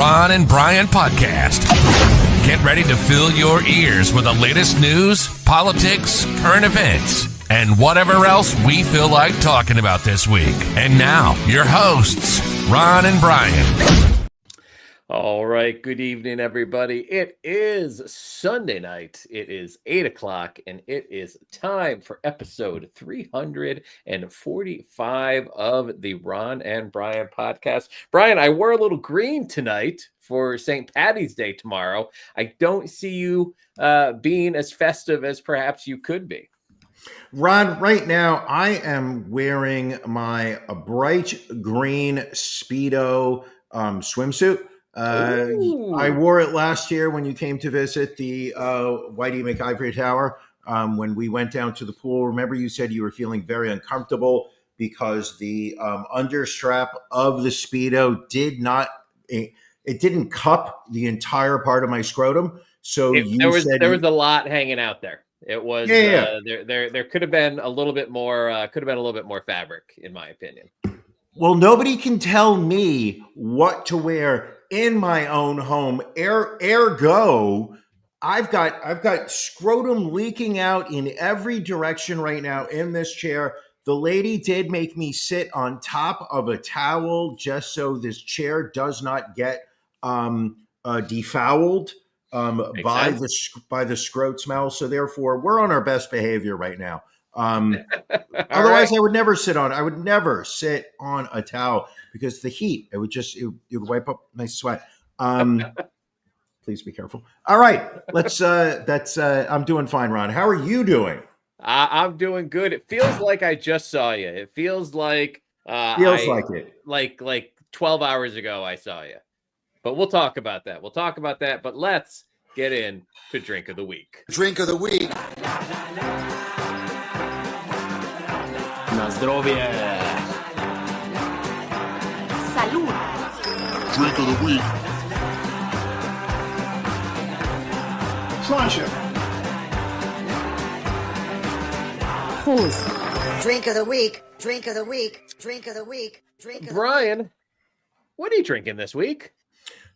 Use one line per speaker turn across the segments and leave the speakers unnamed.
Ron and Brian podcast. Get ready to fill your ears with the latest news, politics, current events, and whatever else we feel like talking about this week. And now, your hosts, Ron and Brian.
All right. Good evening, everybody. It is Sunday night. It is 8 o'clock, and it is time for episode 345 of the Ron and Brian podcast. Brian, I wore a little green tonight for St. Patty's Day tomorrow. I don't see you being as festive as perhaps you could be.
Ron, right now I am wearing my bright green Speedo swimsuit. I wore it last year when you came to visit the Whitey McIvory Tower. When we went down to the pool, remember you said you were feeling very uncomfortable because the understrap of the Speedo didn't cup the entire part of my scrotum. So
there was a lot hanging out there. It was there could have been a little bit more fabric, in my opinion.
Well, nobody can tell me what to wear in my own home. Ergo, I've got scrotum leaking out in every direction right now in this chair. The lady did make me sit on top of a towel just so this chair does not get defouled by the scrot smell. So therefore, we're on our best behavior right now. Otherwise, I would never sit on a towel because the heat, it would wipe up my sweat. Please be careful. All right, I'm doing fine, Ron. How are you doing?
I'm doing good. It feels like I just saw you. It feels like like 12 hours ago I saw you. But we'll talk about that. But let's get in to Drink of the Week.
Drink of the Week.
Na zdrowie.
Salud.
Drink of the Week.
Proszę.
Who's?
Drink of the Week. Drink of the Week. Drink of the Week.
Brian, what are you drinking this week?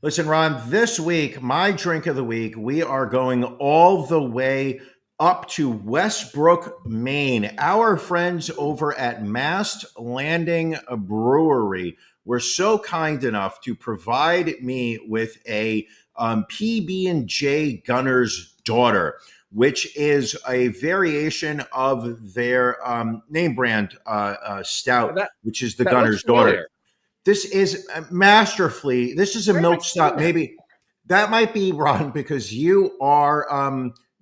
Listen, Ron, this week, my drink of the week, we are going all the way up to Westbrook, Maine. Our friends over at Mast Landing Brewery were so kind enough to provide me with a PB&J Gunner's Daughter, which is a variation of their name brand stout, which is the Gunner's Daughter. This is masterfully. This is a milk stout. Maybe that might be, Ron, because you are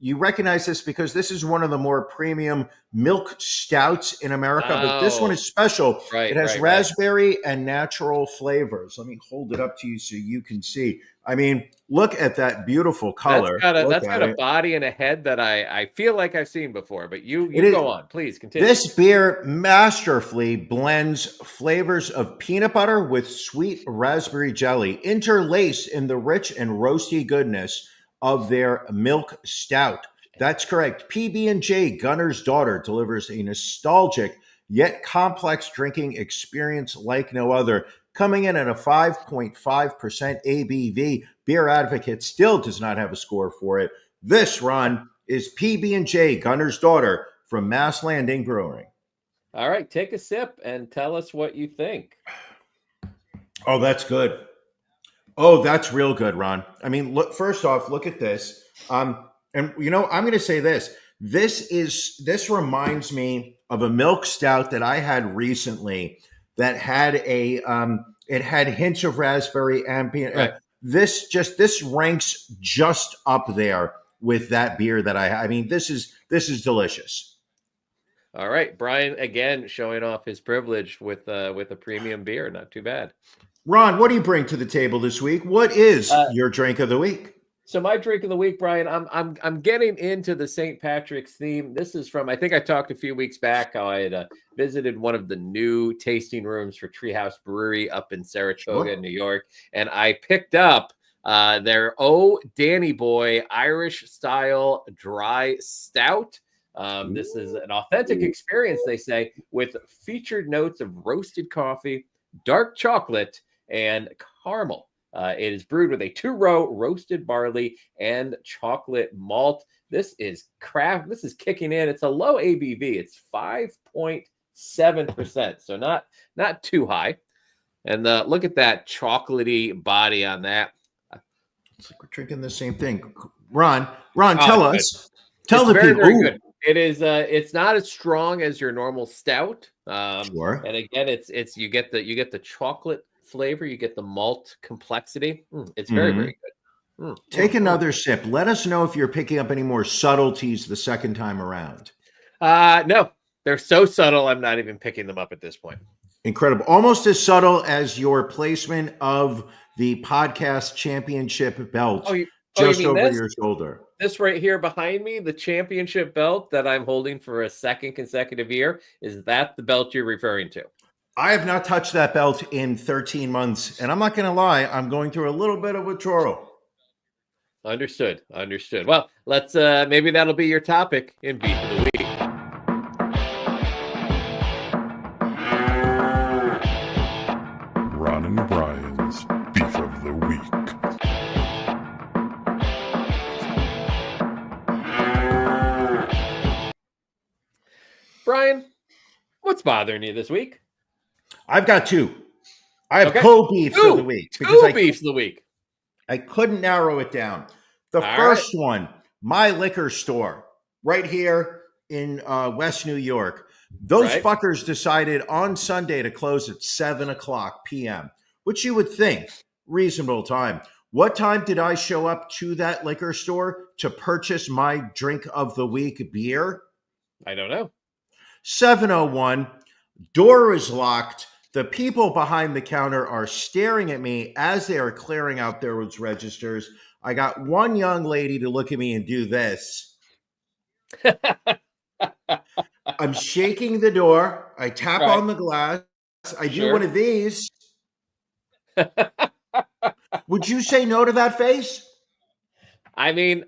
you recognize this because this is one of the more premium milk stouts in America. But this one is special. It has raspberry and natural flavors. Let me hold it up to you so you can see. I mean, look at that beautiful color.
That's got a body and a head that I feel like I've seen before. But you go on, please continue.
This beer masterfully blends flavors of peanut butter with sweet raspberry jelly, interlaced in the rich and roasty goodness of their milk stout. That's correct. PB&J Gunner's Daughter delivers a nostalgic yet complex drinking experience like no other. Coming in at a 5.5% ABV, Beer Advocate still does not have a score for it. This, Ron, is PB&J Gunner's Daughter from Mast Landing Brewing.
All right, take a sip and tell us what you think.
Oh, that's good. Oh, that's real good, Ron. I mean, look. First off, look at this. And you know, I'm going to say this. This reminds me of a milk stout that I had recently that had it had hints of raspberry and peanut.
Right.
This ranks just up there with that beer that I had. I mean, this is delicious.
All right, Brian again showing off his privilege with a premium beer. Not too bad.
Ron, what do you bring to the table this week? What is your drink of the week?
So my drink of the week, Brian, I'm getting into the St. Patrick's theme. This is from, I think I talked a few weeks back how I had visited one of the new tasting rooms for Treehouse Brewery up in Saratoga, New York, and I picked up their Danny Boy Irish style dry stout. This is an authentic experience, they say, with featured notes of roasted coffee, dark chocolate, and caramel. It is brewed with a 2-row roasted barley and chocolate malt. This is craft. This is kicking in. It's a low ABV. It's 5.7%, so not too high. And look at that chocolatey body on that.
It's like we're drinking the same thing. Ron, tell us. Tell the
very,
people.
very good. It is. It's not as strong as your normal stout.
Sure.
And again, it's you get the chocolate flavor. You get the malt complexity. It's very, very good.
Take another sip. Let us know if you're picking up any more subtleties the second time around.
No, they're so subtle. I'm not even picking them up at this point.
Incredible. Almost as subtle as your placement of the podcast championship belt just over your shoulder.
This right here behind me, the championship belt that I'm holding for a second consecutive year, is that the belt you're referring to?
I have not touched that belt in 13 months, and I'm not going to lie, I'm going through a little bit of withdrawal.
Understood. Well, let's maybe that'll be your topic in Beef of the Week.
Ron and Brian's Beef of the Week.
Brian, what's bothering you this week?
I've got two. I have co-beefs of the week.
Two beefs of the week.
I couldn't narrow it down. The first one, my liquor store, right here in West New York. Those fuckers decided on Sunday to close at 7:00 p.m., which you would think reasonable time. What time did I show up to that liquor store to purchase my drink of the week beer?
I don't know.
7:01. Door is locked. The people behind the counter are staring at me as they are clearing out those registers. I got one young lady to look at me and do this. I'm shaking the door. I tap on the glass. I do one of these. Would you say no to that face?
I mean,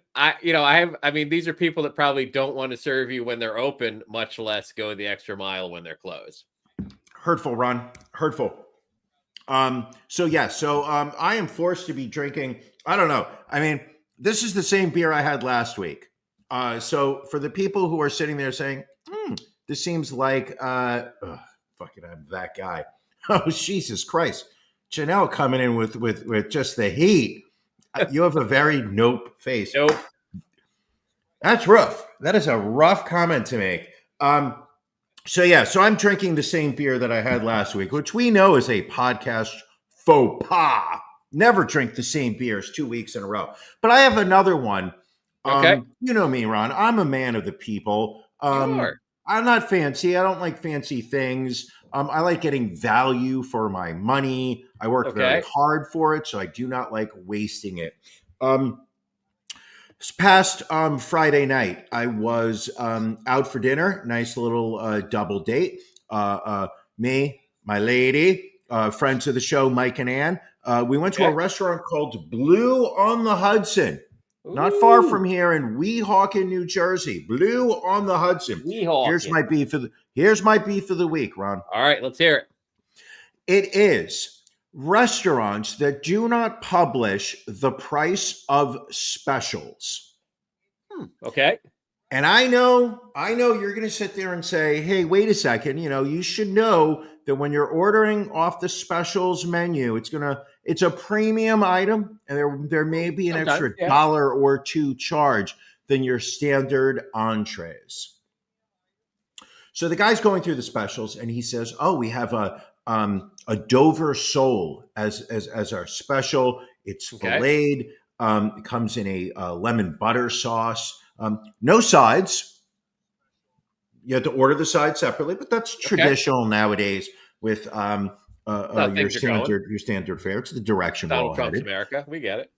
these are people that probably don't want to serve you when they're open, much less go the extra mile when they're closed.
Hurtful, Ron. Hurtful. So I am forced to be drinking. I don't know. I mean, this is the same beer I had last week. So for the people who are sitting there saying, this seems like, fuck it, I'm that guy. Oh, Jesus Christ. Janelle coming in with just the heat. You have a very nope face.
Nope.
That's rough. That is a rough comment to make. So I'm drinking the same beer that I had last week, which we know is a podcast faux pas. Never drink the same beers 2 weeks in a row. But I have another one.
Okay.
You know me, Ron. I'm a man of the people.
Sure.
I'm not fancy. I don't like fancy things. I like getting value for my money. I work very hard for it, so I do not like wasting it. This past Friday night, I was out for dinner. Nice little double date. Me, my lady, friends of the show, Mike and Ann. We went to a restaurant called Blue on the Hudson.
Ooh.
Not far from here in Weehawken, New Jersey. Blue on the Hudson.
Weehawken.
Here's my beef of the week, Ron.
All right, let's hear it.
It is restaurants that do not publish the price of specials.
Okay.
And I know you're going to sit there and say, hey, wait a second. You should know that when you're ordering off the specials menu, it's a premium item, and there may be an extra $1 or $2 charge than your standard entrees. So the guy's going through the specials, and he says, "Oh, we have a Dover sole as our special. It's filleted. It comes in a lemon butter sauce. No sides. You have to order the sides separately, but that's traditional nowadays with your standard fare. It's the direction we're all
Trump's
headed.
America. We get it.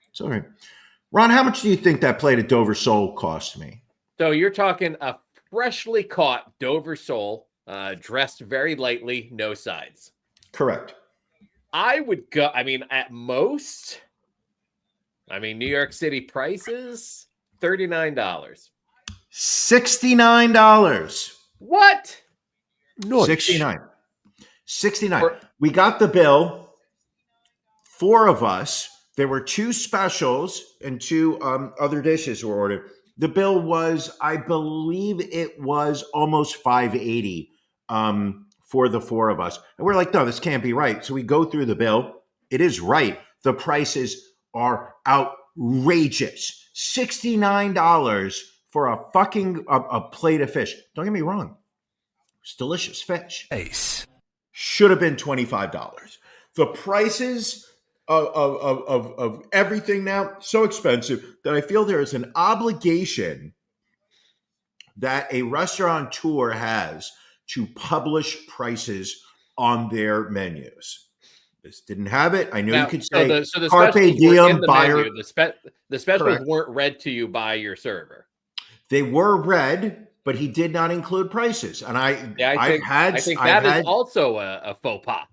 It's all right. Ron, how much do you think that plate of Dover sole cost me? So
you're talking a freshly caught Dover sole, dressed very lightly, no sides.
Correct.
I would go, at most, New York City prices, $39.
$69.
What?
$69. We got the bill. 4 of us. There were 2 specials and 2 other dishes were ordered. The bill was, I believe it was almost $580 for the 4 of us. And we're like, no, this can't be right. So we go through the bill. It is right. The prices are outrageous. $69 for a fucking a plate of fish. Don't get me wrong. It's delicious fish.
Ace.
Should have been $25. The prices of everything now so expensive that I feel there is an obligation that a restaurateur has to publish prices on their menus. This didn't have it. I know you could say
so the
carpe
specials were in
diem
the
buyer.
menu. The specials
Correct.
weren't read to you by your server.
They were read, but he did not include prices. And I think
that is also a faux pas.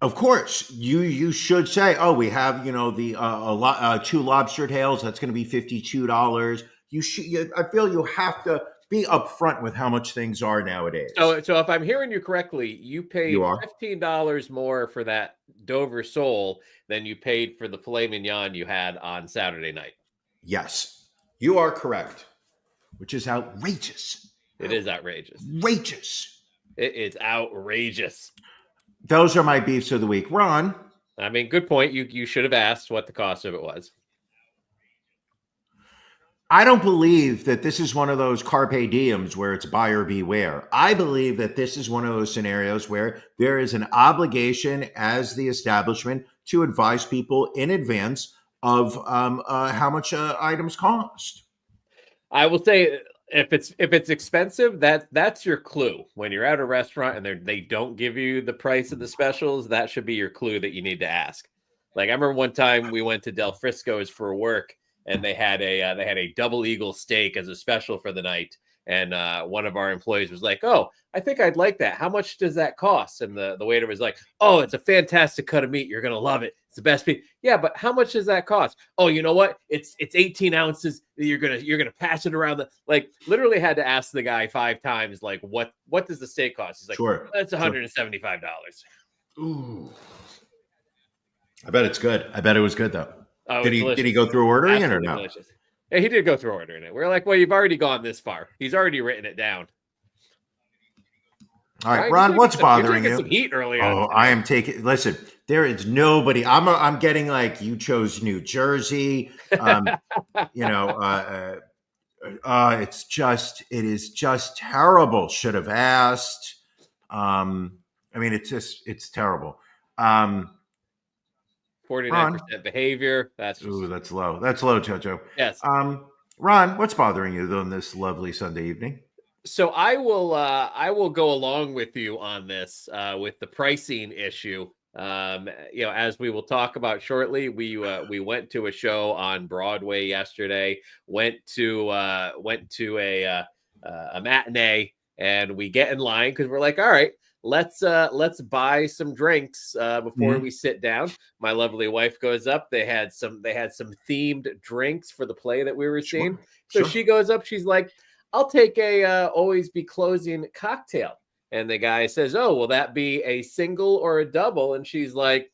Of course, you should say, oh, we have, the 2 lobster tails. That's going to be $52. I feel you have to be upfront with how much things are nowadays.
So if I'm hearing you correctly, you paid
You are.
$15 more for that Dover sole than you paid for the filet mignon you had on Saturday night.
Yes, you are correct, which is outrageous.
It is outrageous.
Outrageous.
It is outrageous.
Those are my beefs of the week. Ron.
I mean, good point. You should have asked what the cost of it was.
I don't believe that this is one of those carpe diems where it's buyer beware. I believe that this is one of those scenarios where there is an obligation as the establishment to advise people in advance of how much items cost.
I will say, if it's expensive, that's your clue. When you're at a restaurant and they don't give you the price of the specials, that should be your clue that you need to ask. Like, I remember one time we went to Del Frisco's for work, and they had a double eagle steak as a special for the night. And one of our employees was like, "Oh, I think I'd like that. How much does that cost?" And the waiter was like, "Oh, it's a fantastic cut of meat. You're gonna love it. It's the best meat." Yeah, but how much does that cost? Oh, you know what? It's 18 ounces. You're gonna pass it around literally had to ask the guy 5 times, like, what does the steak cost? He's like,
Sure.
That's $175.
Ooh. I bet it's good. I bet it was good though.
Oh,
did he go through ordering it or no?
Delicious. Yeah, he did go through ordering it. We're like, well, you've already gone this far. He's already written it down.
All right, Ron, what's bothering you?
Some heat early
on. I am taking. Listen, there is nobody. I'm getting like you chose New Jersey. It is just terrible. Should have asked. It's terrible.
49% behavior. That's
low. That's low, Jojo.
Yes.
Ron, what's bothering you on this lovely Sunday evening?
So I will go along with you on this with the pricing issue. As we will talk about shortly, we went to a show on Broadway yesterday. Went to a matinee, and we get in line because we're like, all right, let's buy some drinks before we sit down. My lovely wife goes up. They had some themed drinks for the play that we were seeing. So she goes up. She's like, I'll take a always be closing cocktail. And the guy says, oh, will that be a single or a double? And she's like,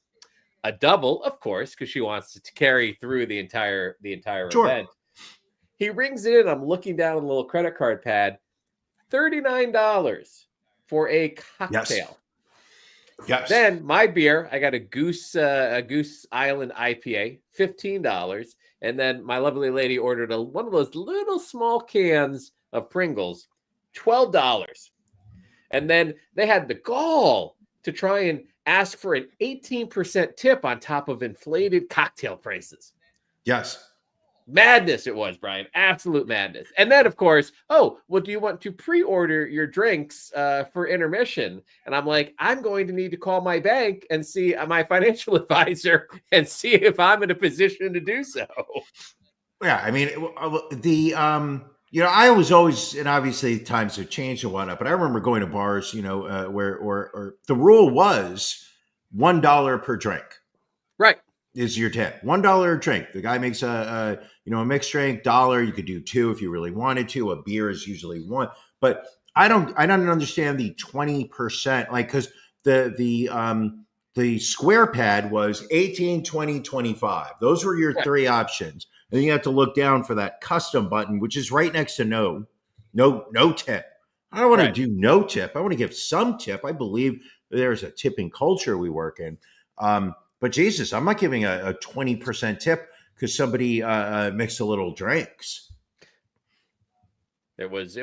a double, of course, because she wants to carry through the entire event. He rings it in. I'm looking down on the little credit card pad. $39 for a cocktail.
Yes.
Then my beer, I got a Goose Island IPA, $15. And then my lovely lady ordered one of those little small cans of Pringles, $12. And then they had the gall to try and ask for an 18% tip on top of inflated cocktail prices.
Yes.
Madness it was, Brian. Absolute madness. And then, of course, do you want to pre-order your drinks for intermission? And I'm like, I'm going to need to call my bank and see my financial advisor and see if I'm in a position to do so.
Yeah, I mean, I was always, and obviously times have changed and whatnot, but I remember going to bars, where the rule was $1 per drink.
Right.
Is your tip. $1 a drink. The guy makes a mixed drink, $1. You could do 2 if you really wanted to. A beer is usually 1. But I don't understand the 20%, like, because the the square pad was 18, 20, 25. Those were your three options. And then you have to look down for that custom button, which is right next to no tip. I don't want to do no tip. I want to give some tip. I believe there's a tipping culture we work in. But Jesus, I'm not giving a 20% tip because somebody mixed a little drinks.
It was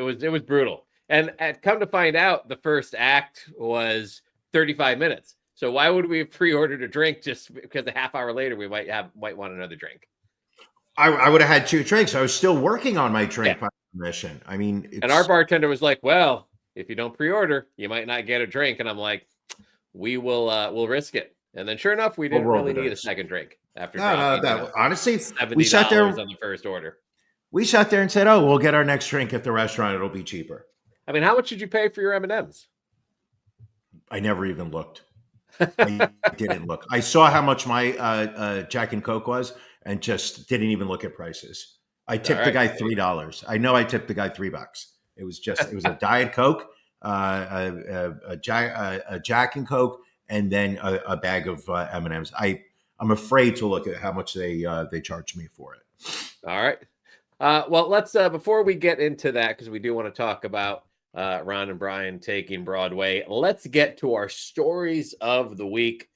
brutal. And come to find out, the first act was 35 minutes. So why would we have pre-ordered a drink just because a half hour later we might want another drink?
I would have had 2 drinks. I was still working on my drink by permission. I mean,
and our bartender was like, "Well, if you don't pre-order, you might not get a drink." And I'm like, "We will, we'll risk it." And then, sure enough, we didn't really need a second drink after.
Honestly,
we sat there on the first order.
We sat there and said, "Oh, we'll get our next drink at the restaurant. It'll be cheaper."
I mean, how much did you pay for your M&Ms?
I never even looked. I didn't look. I saw how much my Jack and Coke was, and just didn't even look at prices. I tipped the guy $3. I know I tipped the guy $3. It was a Diet Coke, a Jack and Coke, and then a bag of M&Ms. I'm afraid to look at how much they charged me for it.
All right. Well, let's before we get into that, because we do want to talk about Ron and Brian taking Broadway. Let's get to our stories of the week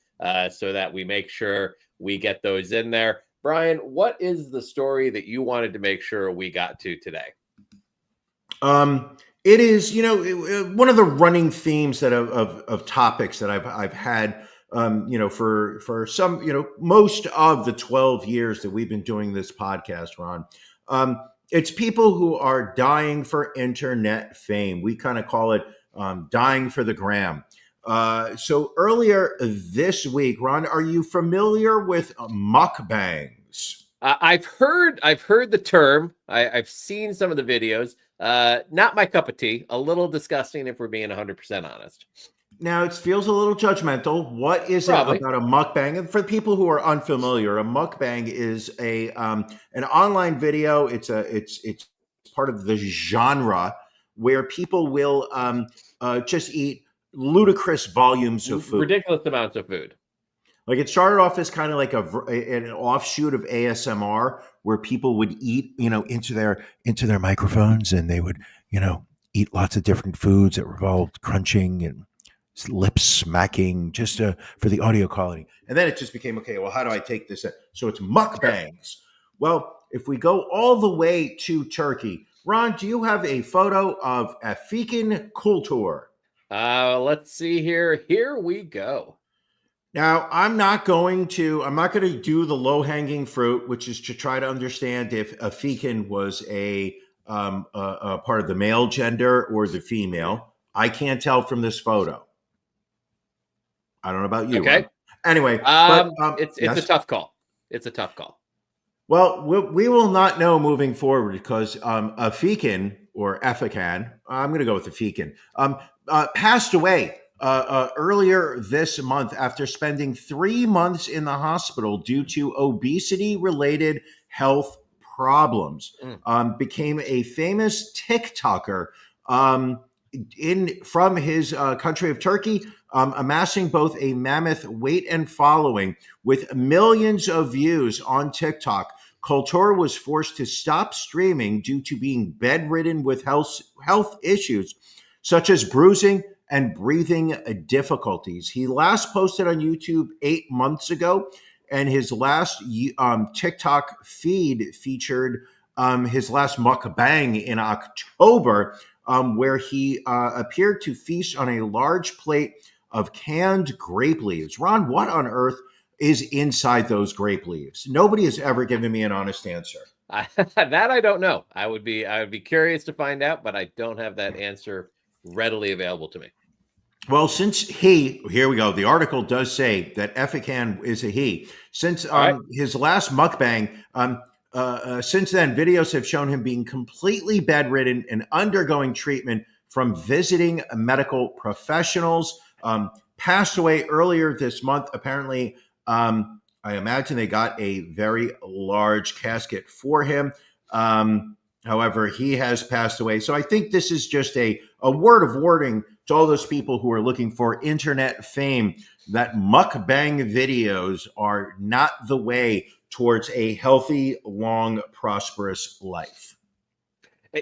so that we make sure we get those in there. Brian, what is the story that you wanted to make sure we got to today?
It is, one of the running themes that of topics that I've had, for some, most of the 12 years that we've been doing this podcast, Ron. It's people who are dying for internet fame. We kind of call it dying for the gram. So earlier this week, Ron, are you familiar with mukbangs?
I've heard the term. I've seen some of the videos. Not my cup of tea. A little disgusting, if we're being 100% honest.
Now, it feels a little judgmental. What is it about a mukbang? And for people who are unfamiliar, a mukbang is an online video. It's part of the genre where people will just eat ludicrous volumes of food,
ridiculous amounts of food.
Like it started off as kind of like an offshoot of ASMR, where people would eat, into their microphones, and they would, eat lots of different foods that involved crunching and lips smacking, just for the audio quality. And then it just became, okay, well, how do I take this? So it's mukbangs. Well, if we go all the way to Turkey, Ron, do you have a photo of Afikin Kultur?
Let's see here. Here we go.
Now, I'm not going to do the low-hanging fruit, which is to try to understand if Afikin was a part of the male gender or the female. I can't tell from this photo. I don't know about you.
Okay.
Anyway,
it's a tough call. It's a tough call.
Well, we will not know moving forward because Afikin or Afikan, I'm going to go with Afikin, passed away earlier this month after spending 3 months in the hospital due to obesity-related health problems. Became a famous TikToker from his country of Turkey, amassing both a mammoth weight and following with millions of views on TikTok. Kultur was forced to stop streaming due to being bedridden with health issues such as bruising and breathing difficulties. He last posted on YouTube 8 months ago, and his last TikTok feed featured his last mukbang in October, where he appeared to feast on a large plate of canned grape leaves. Ron, what on earth is inside those grape leaves? Nobody has ever given me an honest answer.
That I don't know. I would be curious to find out, but I don't have that answer readily available to me.
Well, since here we go. The article does say that Afikan is a he. Since his last mukbang, since then, videos have shown him being completely bedridden and undergoing treatment from visiting medical professionals. Passed away earlier this month. Apparently, I imagine they got a very large casket for him. However, he has passed away. So I think this is just a word of warning to all those people who are looking for internet fame that mukbang videos are not the way towards a healthy, long, prosperous life.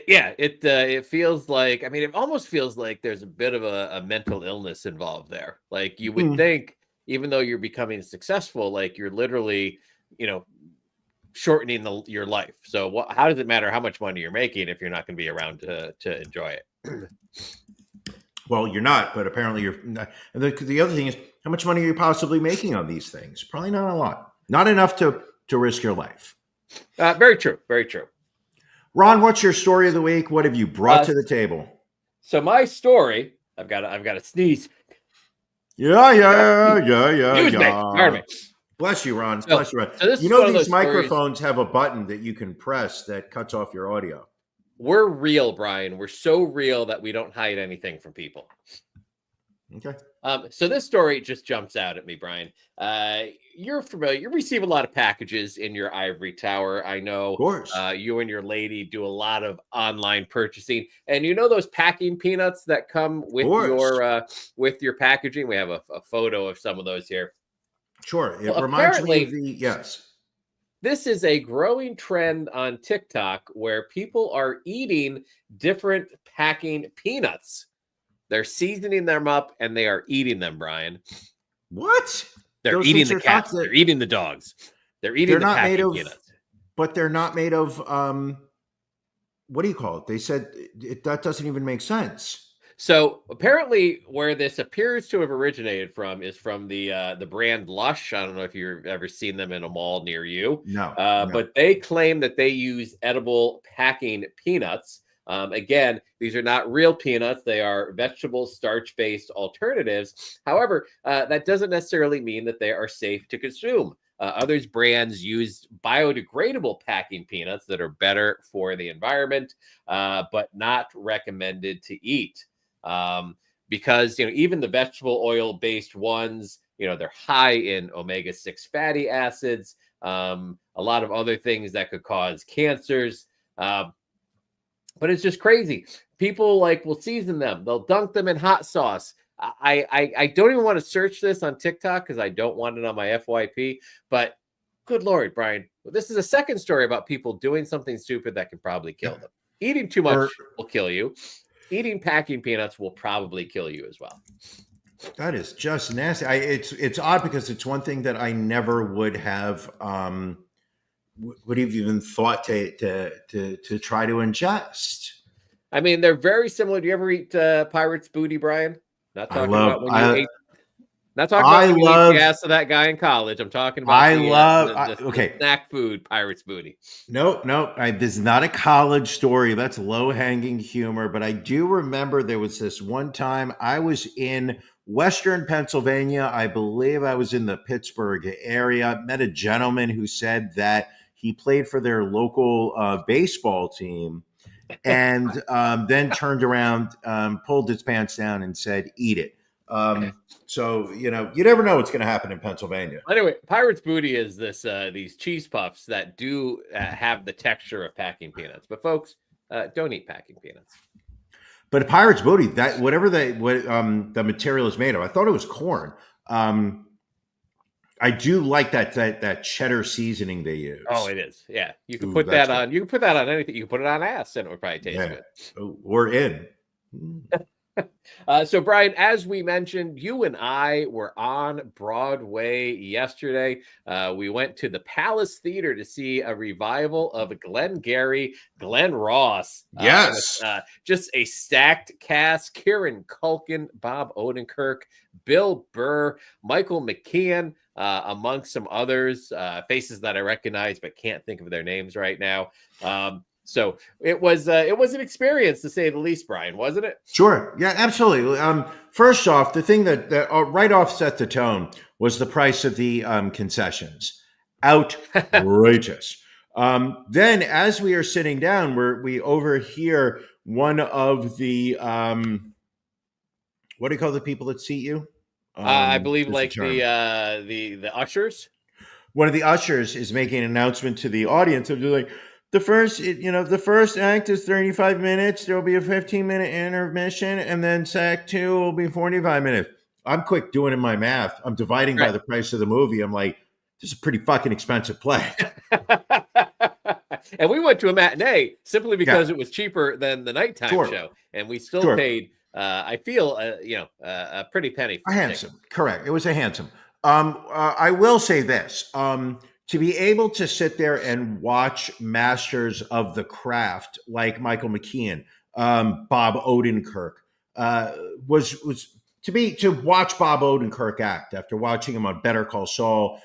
Yeah, it feels like, I mean, it almost feels like there's a bit of a mental illness involved there. Like you would think, even though you're becoming successful, like you're literally, shortening your life. So how does it matter how much money you're making if you're not going to be around to enjoy it?
Well, you're not, but apparently you're not. And the other thing is, how much money are you possibly making on these things? Probably not a lot. Not enough to risk your life.
Very true. Very true.
Ron, what's your story of the week? What have you brought to the table?
So my story, I've got to sneeze.
Yeah.
Pardon me.
Bless you, Ron. Bless you, Ron.
So
These microphones have a button that you can press that cuts off your audio.
We're real, Brian. We're so real that we don't hide anything from people.
Okay.
So this story just jumps out at me, Brian. You're familiar. You receive a lot of packages in your ivory tower. I know.
Of course.
You and your lady do a lot of online purchasing, and you know those packing peanuts that come with your packaging. We have a photo of some of those here.
Sure. It reminds me of yes.
This is a growing trend on TikTok where people are eating different packing peanuts. They're seasoning them up and they are eating them, Brian.
What?
They're eating the cats. They're eating the dogs. They're eating the packing peanuts.
But they're not made of, what do you call it? They said that doesn't even make sense.
So apparently where this appears to have originated from is from the brand Lush. I don't know if you've ever seen them in a mall near you.
No.
But they claim that they use edible packing peanuts. Again, these are not real peanuts. They are vegetable starch-based alternatives. However, that doesn't necessarily mean that they are safe to consume. Others brands use biodegradable packing peanuts that are better for the environment, but not recommended to eat. Because even the vegetable oil based ones, they're high in omega-6 fatty acids, a lot of other things that could cause cancers. But it's just crazy. People will season them. They'll dunk them in hot sauce. I don't even want to search this on TikTok because I don't want it on my FYP. But good Lord, Brian, this is a second story about people doing something stupid that can probably kill them. Eating too much will kill you. Eating packing peanuts will probably kill you as well.
That is just nasty. It's odd because it's one thing that I never would have even thought to try to ingest.
I mean, they're very similar. Do you ever eat pirate's booty, Brian? Not talking about when you ate. Not talking about when you ate the ass of that guy in college. I'm talking about the snack food, pirate's booty.
Nope. This is not a college story. That's low-hanging humor. But I do remember there was this one time I was in Western Pennsylvania. I believe I was in the Pittsburgh area. Met a gentleman who said that he played for their local baseball team and then turned around, pulled his pants down and said, "Eat it." So, you never know what's going to happen in Pennsylvania.
Anyway, pirate's booty is these cheese puffs that do have the texture of packing peanuts. But folks, don't eat packing peanuts.
But pirate's booty, that whatever the material is made of, I thought it was corn. I do like that cheddar seasoning they use.
Oh, it is. Yeah, you can put that on. You can put that on anything. You can put it on ass, and it would probably taste good.
Or in.
So, Brian, as we mentioned, you and I were on Broadway yesterday. We went to the Palace Theater to see a revival of Glengarry Glen Ross.
Yes.
Just a stacked cast. Kieran Culkin, Bob Odenkirk, Bill Burr, Michael McKean, amongst some others, faces that I recognize but can't think of their names right now. So it was an experience, to say the least, Brian, wasn't it?
Sure. Yeah, absolutely. First off, the thing that right off set the tone was the price of the concessions. Outrageous. Then as we are sitting down, we overhear one of the what do you call the people that seat you?
I believe the ushers.
One of the ushers is making an announcement to the audience of like, The first act is 35 minutes. There will be a 15-minute intermission, and then act 2 will be 45 minutes. I'm quick doing in my math. I'm dividing by
Right.
the price of the movie. I'm like, this is a pretty fucking expensive play.
And we went to a matinee simply because it was cheaper than the nighttime
Sure.
show, and we still
Sure.
paid. I feel, a pretty penny. For
A
the
handsome,
ticket.
correct. It was a handsome. I will say this: to be able to sit there and watch masters of the craft like Michael McKean, Bob Odenkirk, was to watch Bob Odenkirk act after watching him on Better Call Saul,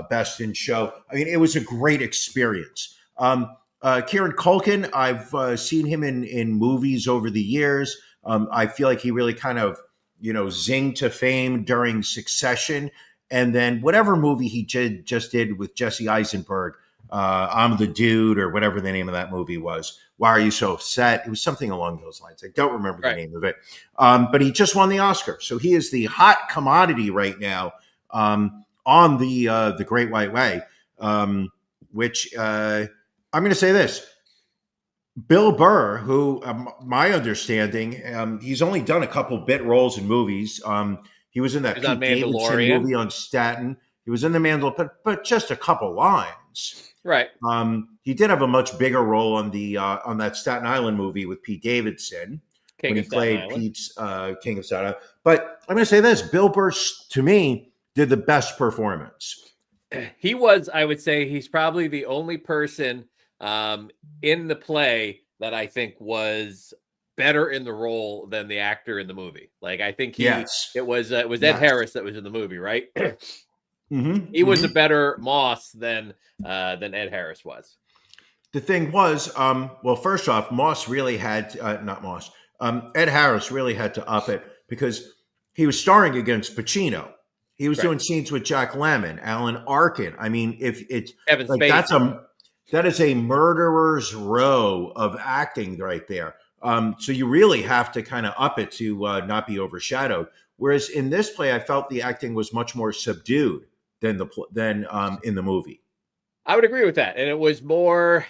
Best in Show. I mean, it was a great experience. Kieran Culkin, I've seen him in movies over the years. I feel like he really kind of, zinged to fame during Succession. And then whatever movie he just did with Jesse Eisenberg, I'm the Dude, or whatever the name of that movie was. Why Are You So Upset? It was something along those lines. I don't remember the name of it. But he just won the Oscar. So he is the hot commodity right now on the Great White Way, which I'm going to say this. Bill Burr, who, my understanding, he's only done a couple bit roles in movies. He was in that Pete Davidson movie on Staten. He was in The Mandalorian, but just a couple lines.
Right.
He did have a much bigger role on that Staten Island movie with Pete Davidson when he played Pete's King of Staten Island. But I'm going to say this: Bill Burr, to me, did the best performance.
He was, I would say, he's probably the only person in the play that I think was better in the role than the actor in the movie. Like, I think it was Ed Harris that was in the movie, right? He was a better Moss than Ed Harris was.
The thing was, well, first off, Moss really had Ed Harris really had to up it because he was starring against Pacino. He was doing scenes with Jack Lemmon, Alan Arkin. I mean, if it's
Kevin
like
Spacey.
that is a murderer's row of acting right there. So you really have to kind of up it to not be overshadowed. Whereas in this play, I felt the acting was much more subdued than in the movie.
I would agree with that, and it was more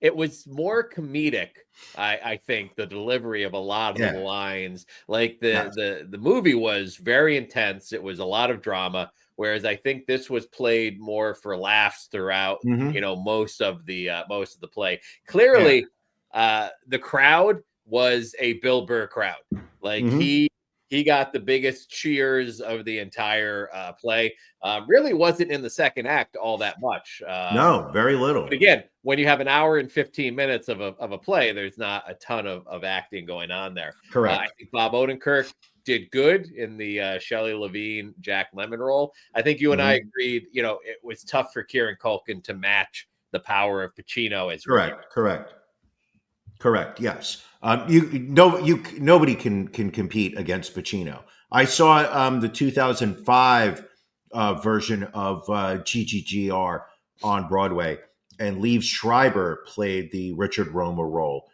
comedic. I think the delivery of a lot of the lines, like the movie was very intense. It was a lot of drama. Whereas I think this was played more for laughs throughout, most of the play. Clearly, the crowd was a Bill Burr crowd. Like he got the biggest cheers of the entire play. Really wasn't in the second act all that much.
No, very little.
But again, when you have an hour and 15 minutes of a play, there's not a ton of acting going on there.
Correct.
I think Bob Odenkirk did good in the Shelley Levine, Jack Lemmon role. I think you and I agreed, it was tough for Kieran Culkin to match the power of Pacino as
Correct. Yes. Nobody can compete against Pacino. I saw the 2005 version of GGGR on Broadway, and Liev Schreiber played the Richard Roma role.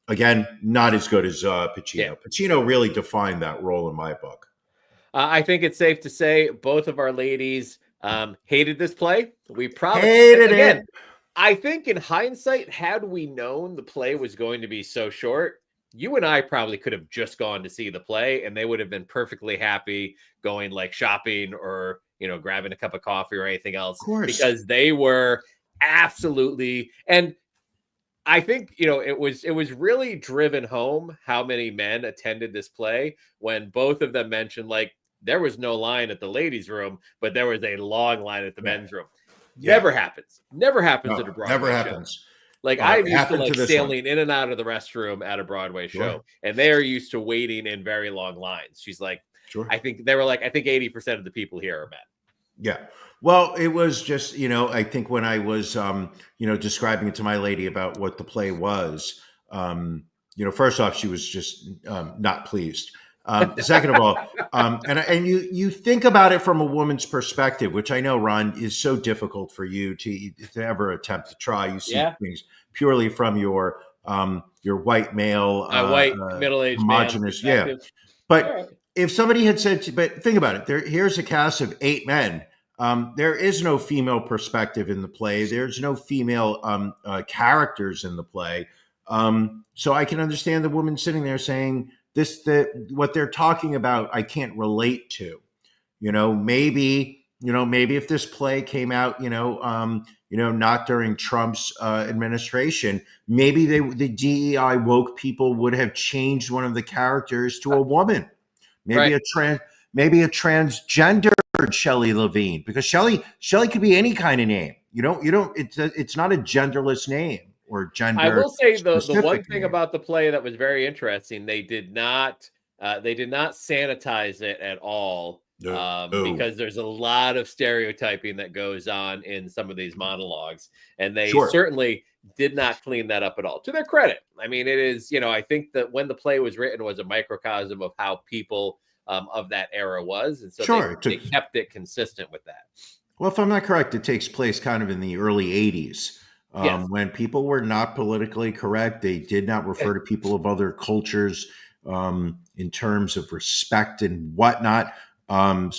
Again, not as good as Pacino.
Yeah.
Pacino really defined that role in my book.
I think it's safe to say both of our ladies hated this play. We probably
hated it.
I think in hindsight, had we known the play was going to be so short, you and I probably could have just gone to see the play, and they would have been perfectly happy going like shopping or, grabbing a cup of coffee or anything else, because they were absolutely. And I think, it was really driven home how many men attended this play when both of them mentioned, like, there was no line at the ladies' room, but there was a long line at the men's room. Never happens at a Broadway show. Never happens. Like, I'm used to sailing in and out of the restroom at a Broadway show, and they are used to waiting in very long lines. She's like, I think 80% of the people here are men.
Yeah. Well, it was just, I think when I was, describing it to my lady about what the play was, first off, she was just not pleased. Second of all, and you think about it from a woman's perspective, which I know, Ron, is so difficult for you to ever attempt to try. You see things purely from your white male,
white middle-aged
homogenous, But if somebody had said, but think about it, here's a cast of 8 men. There is no female perspective in the play. There's no female characters in the play. So I can understand the woman sitting there saying what they're talking about, I can't relate to. Maybe if this play came out, not during Trump's administration, maybe the DEI woke people would have changed one of the characters to a woman, maybe a transgendered Shelley Levine, because Shelley could be any kind of name. It's not a genderless name or gender.
I will say the one thing
name.
about the play that was very interesting, they did not sanitize it at all. Because there's a lot of stereotyping that goes on in some of these monologues, and they certainly did not clean that up at all. To their credit, I mean, it is, I think that when the play was written, it was a microcosm of how people of that era was, and so they kept it consistent with that.
Well, if I'm not correct, it takes place kind of in the early 80s. When people were not politically correct. They did not refer to people of other cultures in terms of respect and whatnot. I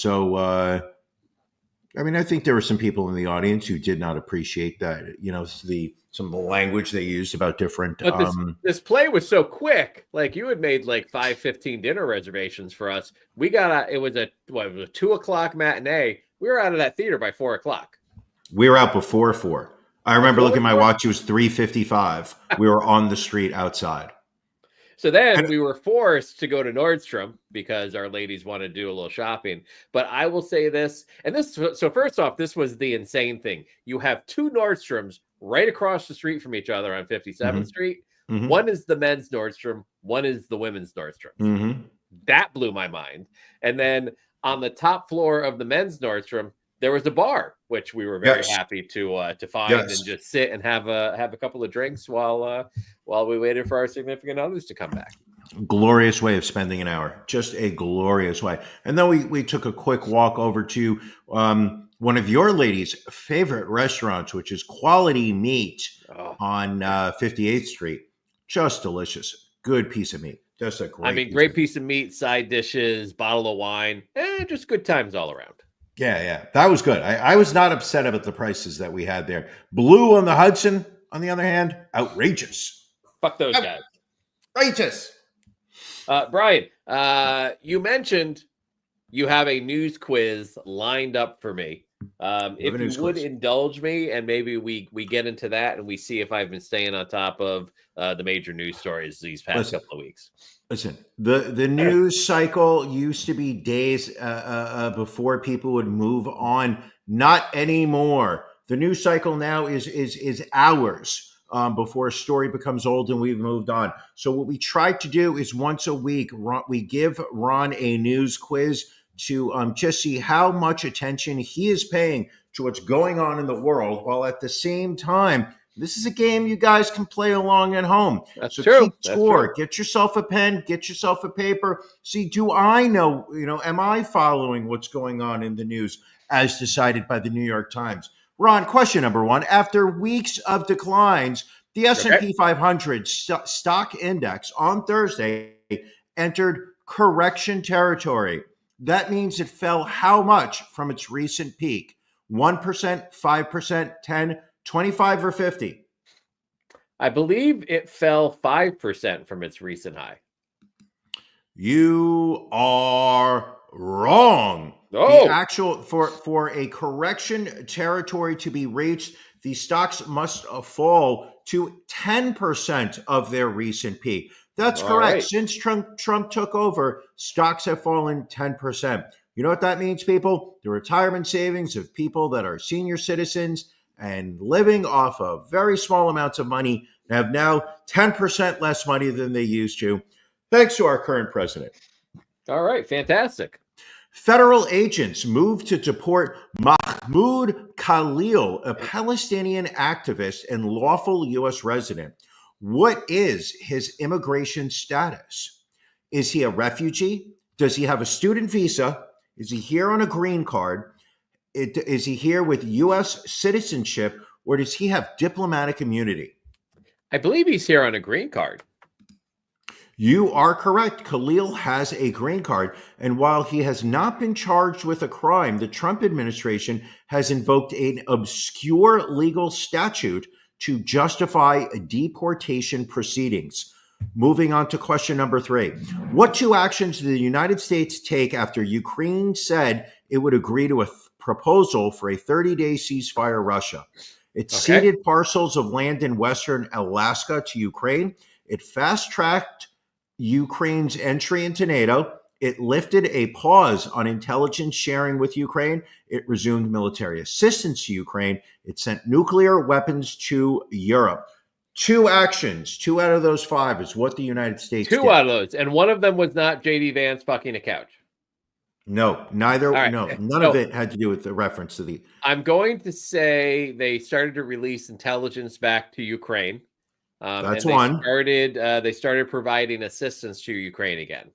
think there were some people in the audience who did not appreciate that, some of the language they used about different.
But this play was so quick. Like, you had made like 5:15 dinner reservations for us. We got it was a 2:00 matinee. We were out of that theater by 4:00.
We were out before 4. I remember looking at my watch. It was 3:55. We were on the street outside.
So then we were forced to go to Nordstrom because our ladies wanted to do a little shopping. But I will say this, so first off, this was the insane thing. You have 2 Nordstroms right across the street from each other on 57th Street. Mm-hmm. One is the men's Nordstrom, one is the women's Nordstrom. Mm-hmm. That blew my mind. And then on the top floor of the men's Nordstrom, there was a bar, which we were very happy to find and just sit and have a couple of drinks while we waited for our significant others to come back.
Glorious way of spending an hour, just a glorious way. And then we took a quick walk over to one of your ladies' favorite restaurants, which is Quality Meat on 58th Street. Just delicious, good piece of meat. Just a great
piece of meat, side dishes, bottle of wine, just good times all around.
Yeah, that was good. I was not upset about the prices that we had there. Blue on the Hudson, on the other hand, outrageous.
Fuck those guys.
Outrageous.
Brian, you mentioned you have a news quiz lined up for me. If you would indulge me, and maybe we get into that and we see if I've been staying on top of the major news stories these past couple of weeks.
Listen, the news cycle used to be days before people would move on. Not anymore. The news cycle now is hours before a story becomes old and we've moved on. So what we try to do is once a week, we give Ron a news quiz to just see how much attention he is paying to what's going on in the world, while at the same time, this is a game you guys can play along at home.
That's
so
true.
Keep score. Get yourself a pen. Get yourself a paper. See, do I know, am I following what's going on in the news as decided by the New York Times? Ron, question number 1. After weeks of declines, the S&P 500 stock index on Thursday entered correction territory. That means it fell how much from its recent peak? 1%, 5%, 10%, 25 or 50?
I believe it fell 5% from its recent high.
You are wrong.
Oh.
The actual for a correction territory to be reached, the stocks must fall to 10% of their recent peak. That's correct. Right. Since Trump took over, stocks have fallen 10%. You know what that means, people? The retirement savings of people that are senior citizens and living off of very small amounts of money have now 10% less money than they used to, thanks to our current president.
All right, fantastic.
Federal agents moved to deport Mahmoud Khalil, a Palestinian activist and lawful U.S. resident. What is his immigration status? Is he a refugee? Does he have a student visa? Is he here on a green card? Is he here with U.S. citizenship, or does he have diplomatic immunity?
I believe he's here on a green card.
You are correct. Khalil has a green card. And while he has not been charged with a crime, the Trump administration has invoked an obscure legal statute to justify deportation proceedings. Moving on to question number 3. What 2 actions did the United States take after Ukraine said it would agree to a proposal for a 30-day ceasefire Russia? It ceded parcels of land in western Alaska to Ukraine. It fast-tracked Ukraine's entry into NATO. It lifted a pause on intelligence sharing with Ukraine. It resumed military assistance to Ukraine. It sent nuclear weapons to Europe. 2 actions, 2 out of those 5 is what the United States did.
2 out of those, and one of them was not J.D. Vance fucking a couch.
No, neither.
Right.
No, none of it had to do with the reference to the.
I'm going to say they started to release intelligence back to Ukraine.
That's
and
one.
They started providing assistance to Ukraine again.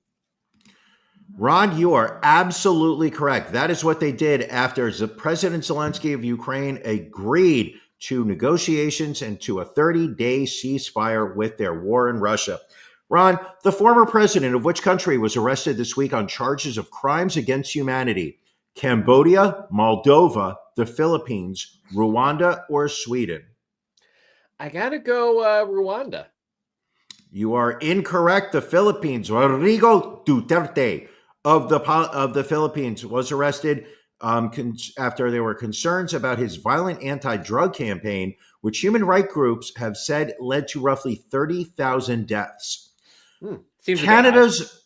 Ron, you are absolutely correct. That is what they did after President Zelensky of Ukraine agreed to negotiations and to a 30-day ceasefire with their war in Russia. Ron, the former president of which country was arrested this week on charges of crimes against humanity? Cambodia, Moldova, the Philippines, Rwanda, or Sweden?
I gotta go Rwanda.
You are incorrect. The Philippines. Rodrigo Duterte of the Philippines was arrested after there were concerns about his violent anti-drug campaign, which human rights groups have said led to roughly 30,000 deaths. Canada's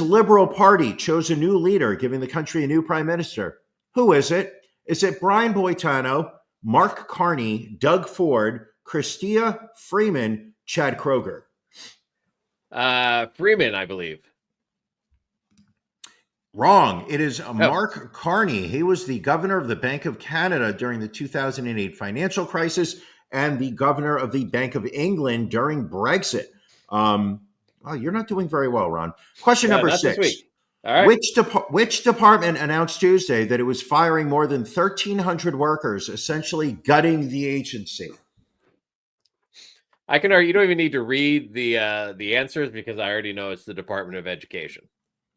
Liberal Party chose a new leader, giving the country a new prime minister. Who is it? Is it Brian Boitano, Mark Carney, Doug Ford, Chrystia Freeman, Chad Kroger?
Freeman, I believe.
Wrong. It is Mark Carney. He was the governor of the Bank of Canada during the 2008 financial crisis and the governor of the Bank of England during Brexit. Well, you're not doing very well, Ron. Question number 6.
All right.
Which department announced Tuesday that it was firing more than 1,300 workers, essentially gutting the agency?
I can argue. You don't even need to read the answers because I already know it's the Department of Education.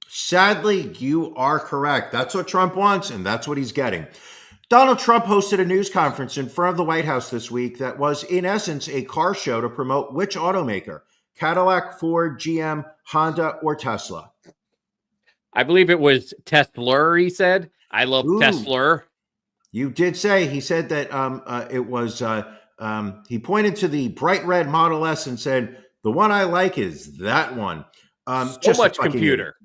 Sadly, you are correct. That's what Trump wants, and that's what he's getting. Donald Trump hosted a news conference in front of the White House this week that was, in essence, a car show to promote which automaker? Cadillac, Ford, GM, Honda, or Tesla?
I believe it was Tesla, he said. I love Tesla.
You did say, he said that it was, he pointed to the bright red Model S and said, the one I like is that one.
So much computer.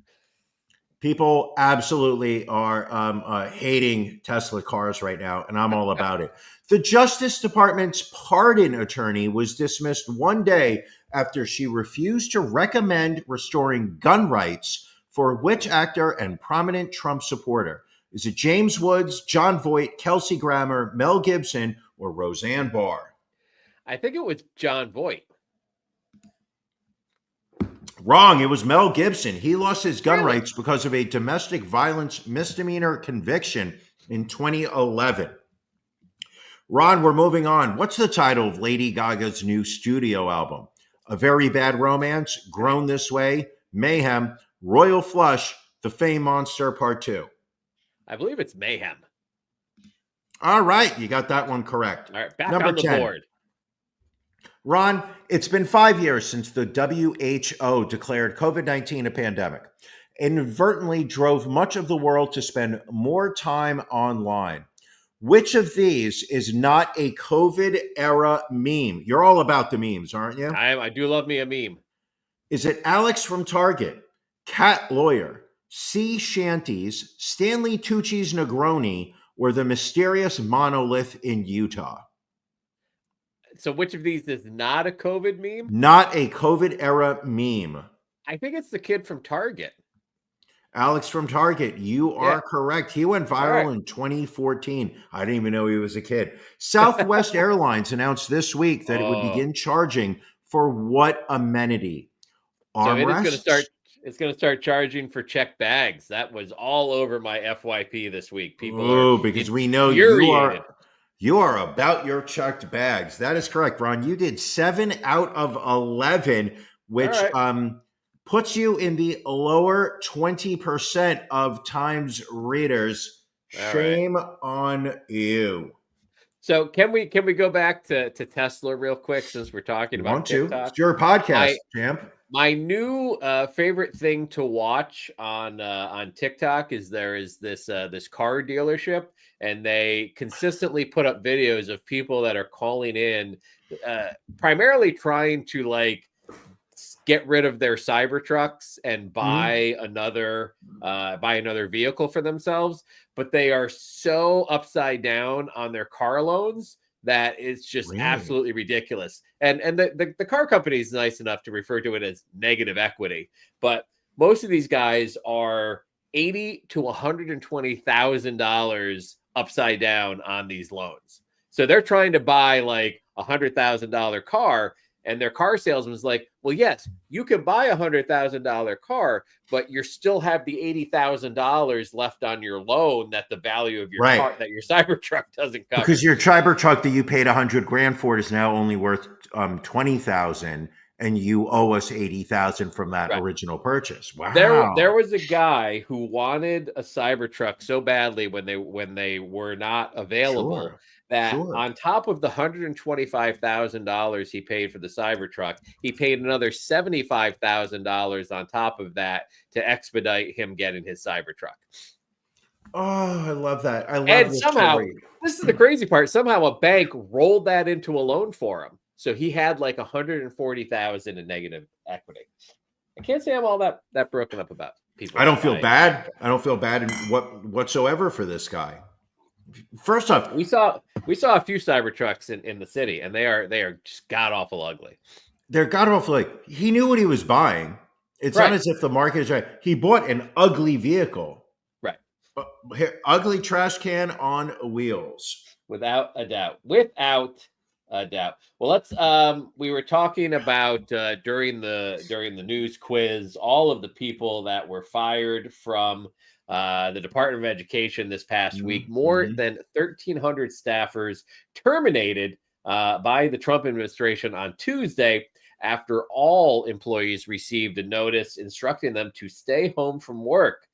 People absolutely are hating Tesla cars right now, and I'm all about it. The Justice Department's pardon attorney was dismissed one day after she refused to recommend restoring gun rights for which actor and prominent Trump supporter? Is it James Woods, John Voight, Kelsey Grammer, Mel Gibson, or Roseanne Barr?
I think it was John Voight.
Wrong. It was Mel Gibson. He lost his gun rights because of a domestic violence misdemeanor conviction in 2011. Ron, we're moving on. What's the title of Lady Gaga's new studio album? A Very Bad Romance, Grown This Way, Mayhem, Royal Flush, The Fame Monster Part 2.
I believe it's Mayhem.
All right. You got that one correct.
All right. Back
Number
on the
10.
board.
Ron, it's been 5 years since the WHO declared COVID-19 a pandemic, inadvertently drove much of the world to spend more time online. Which of these is not a COVID-era meme? You're all about the memes, aren't you?
I do love me a meme.
Is it Alex from Target, Cat Lawyer, Sea Shanties, Stanley Tucci's Negroni, or the mysterious monolith in Utah?
So which of these is not a COVID meme?
Not a COVID-era meme.
I think it's the kid from Target.
Alex from Target, you are correct. He went viral in 2014. I didn't even know he was a kid. Southwest Airlines announced this week that it would begin charging for what amenity? Armrests?
It's going to start charging for checked bags. That was all over my FYP this week. People
because we know you are about your checked bags. That is correct, Ron. You did 7 out of 11. which puts you in the lower 20% of Times readers. Shame on you.
So can we go back to Tesla real quick since we're talking about TikTok?
It's your podcast, champ.
My new favorite thing to watch on TikTok is this car dealership, and they consistently put up videos of people that are calling in, primarily trying to like get rid of their Cybertrucks and buy another vehicle for themselves, but they are so upside down on their car loans that it's just absolutely ridiculous. And the car company is nice enough to refer to it as negative equity, but most of these guys are $80,000 to $120,000 upside down on these loans. So they're trying to buy like $100,000 car, and their car salesman's like, well, yes, you can buy a $100,000 car, but you still have the $80,000 left on your loan that the value of your car, that your Cybertruck doesn't cover.
Because your Cybertruck that you paid $100,000 for is now only worth $20,000, and you owe us $80,000 from that original purchase. Wow.
There was a guy who wanted a Cybertruck so badly when they were not available. On top of the $125,000 he paid for the Cybertruck, he paid another $75,000 on top of that to expedite him getting his Cybertruck.
Oh, I love that. I love
and
this
somehow,
story.
This is the crazy part. Somehow a bank rolled that into a loan for him. So he had like $140,000 in negative equity. I can't say I'm all that broken up about people.
I don't feel bad. I don't feel bad whatsoever for this guy. First off,
we saw a few Cybertrucks in the city, and they are just god awful ugly.
They're god awful. Like, he knew what he was buying. It's not as if the market is right. He bought an ugly vehicle,
right?
Ugly trash can on wheels,
without a doubt. Well, let's. We were talking about during the news quiz all of the people that were fired from the Department of Education this past week. More than 1,300 staffers terminated by the Trump administration on Tuesday after all employees received a notice instructing them to stay home from work.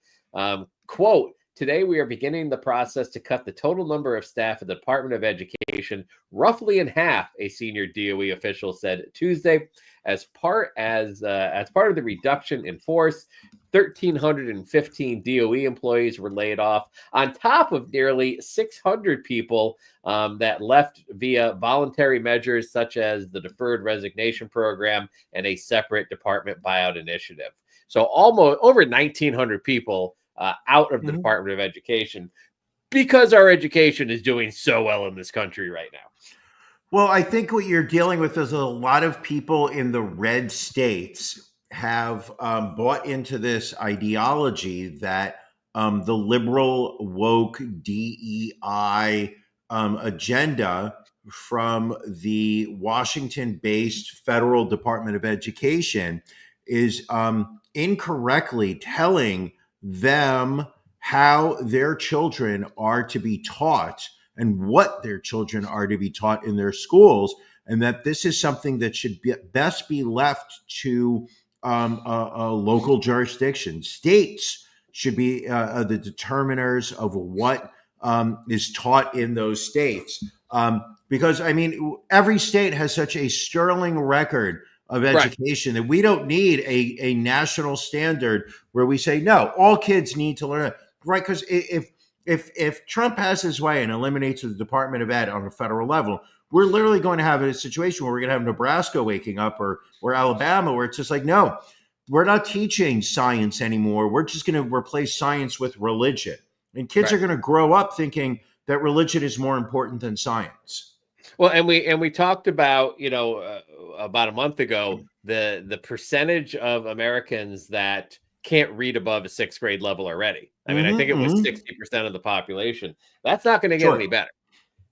Quote, today we are beginning the process to cut the total number of staff at the Department of Education roughly in half, a senior DOE official said Tuesday. As part of the reduction in force, 1,315 DOE employees were laid off, on top of nearly 600 people that left via voluntary measures such as the deferred resignation program and a separate department buyout initiative. So almost over 1,900 people out of the Department of Education because our education is doing so well in this country right now.
Well, I think what you're dealing with is a lot of people in the red states have bought into this ideology that the liberal woke DEI agenda from the Washington-based Federal Department of Education is incorrectly telling them how their children are to be taught and what their children are to be taught in their schools, and that this is something that should best be left to a local jurisdiction. States should be the determiners of what is taught in those states. Because, I mean, every state has such a sterling record of education that we don't need a national standard where we say, no, all kids need to learn it. Right? Because if Trump has his way and eliminates the Department of Ed on a federal level, we're literally going to have a situation where we're going to have Nebraska waking up or Alabama, where it's just like, no, we're not teaching science anymore. We're just going to replace science with religion. And kids are going to grow up thinking that religion is more important than science.
Well, and we talked about, about a month ago, the percentage of Americans that can't read above a sixth grade level already. I mean, I think it was 60% of the population. That's not going to get any better.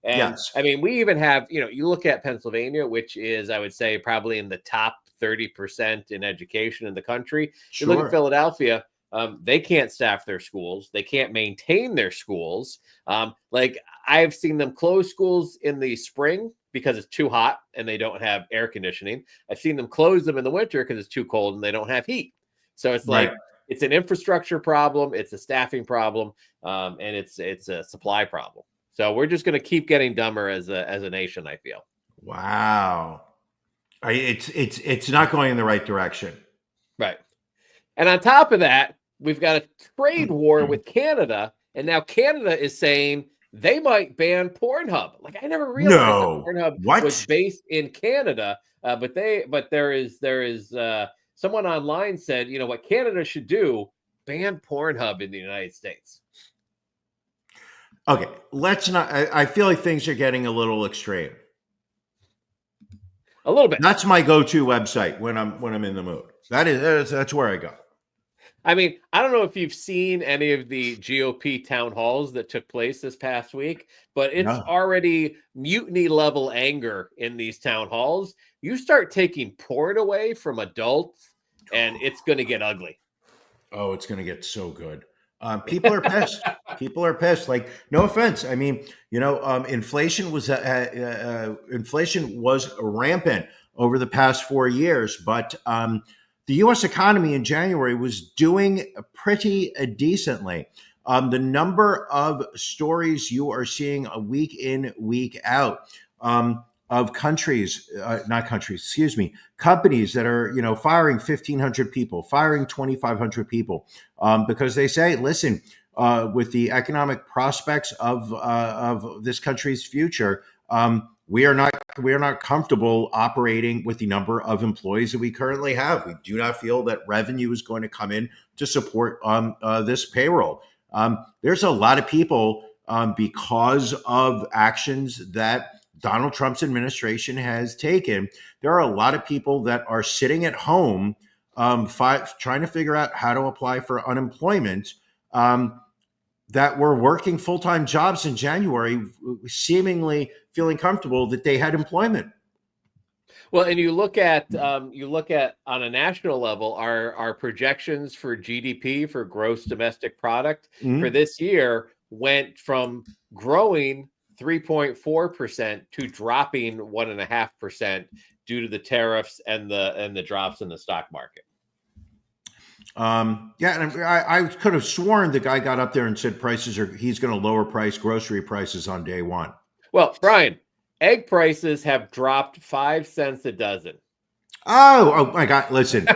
And I mean, we even have, you look at Pennsylvania, which is, I would say, probably in the top 30% in education in the country. You look at Philadelphia, they can't staff their schools. They can't maintain their schools. Like, I've seen them close schools in the spring because it's too hot and they don't have air conditioning. I've seen them close them in the winter because it's too cold and they don't have heat. So it's like, it's an infrastructure problem, it's a staffing problem, and it's a supply problem. So we're just going to keep getting dumber as a nation, I feel.
Wow. It's not going in the right direction.
Right. And on top of that, we've got a trade war with Canada, and now Canada is saying they might ban PornHub. Like, I never realized that PornHub was based in Canada, but there is someone online said, you know what Canada should do, ban PornHub in the United States.
Okay, let's not. I feel like things are getting a little extreme.
A little bit.
That's my go-to website when I'm in the mood. That's where I go.
I mean, I don't know if you've seen any of the GOP town halls that took place this past week, but it's already mutiny level anger in these town halls. You start taking porn away from adults, and it's going to get ugly.
Oh, it's going to get so good. People are pissed. People are pissed. Like, no offense. I mean, inflation was rampant over the past 4 years, but the U.S. economy in January was doing pretty decently. The number of stories you are seeing a week in, week out of companies that are, firing 1,500 people, firing 2,500 people, because they say, listen, with the economic prospects of this country's future, we are not comfortable operating with the number of employees that we currently have. We do not feel that revenue is going to come in to support this payroll. There's a lot of people, because of actions that Donald Trump's administration has taken. There are a lot of people that are sitting at home trying to figure out how to apply for unemployment, that were working full-time jobs in January, seemingly feeling comfortable that they had employment.
Well, and you look at on a national level, our projections for GDP, for gross domestic product, for this year went from growing 3.4% to dropping 1.5% due to the tariffs and the drops in the stock market.
And I could have sworn the guy got up there and said he's going to lower grocery prices on day one. Well,
Brian, egg prices have dropped 5 cents a dozen.
Oh my God. Listen,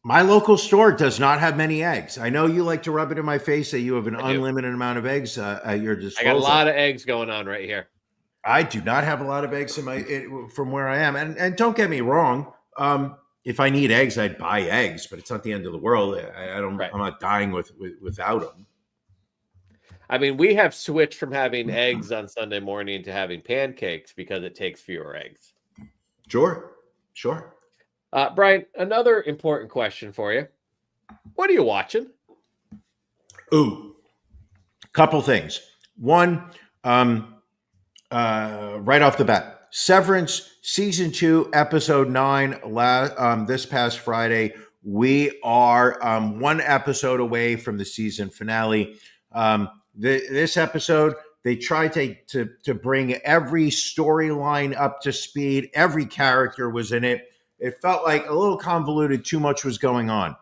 my local store does not have many eggs. I know you like to rub it in my face that you have an unlimited amount of eggs at your disposal.
I got a lot of eggs going on right here.
I do not have a lot of eggs from where I am. And don't get me wrong. If I need eggs, I'd buy eggs, but it's not the end of the world. I'm not dying without them.
I mean, we have switched from having eggs on Sunday morning to having pancakes because it takes fewer eggs.
Sure.
Brian, another important question for you. What are you watching?
Ooh, couple things. One, right off the bat, Severance season 2, episode 9. This past Friday, we are one episode away from the season finale. This episode, they tried to bring every storyline up to speed. Every character was in it. It felt like a little convoluted. Too much was going on.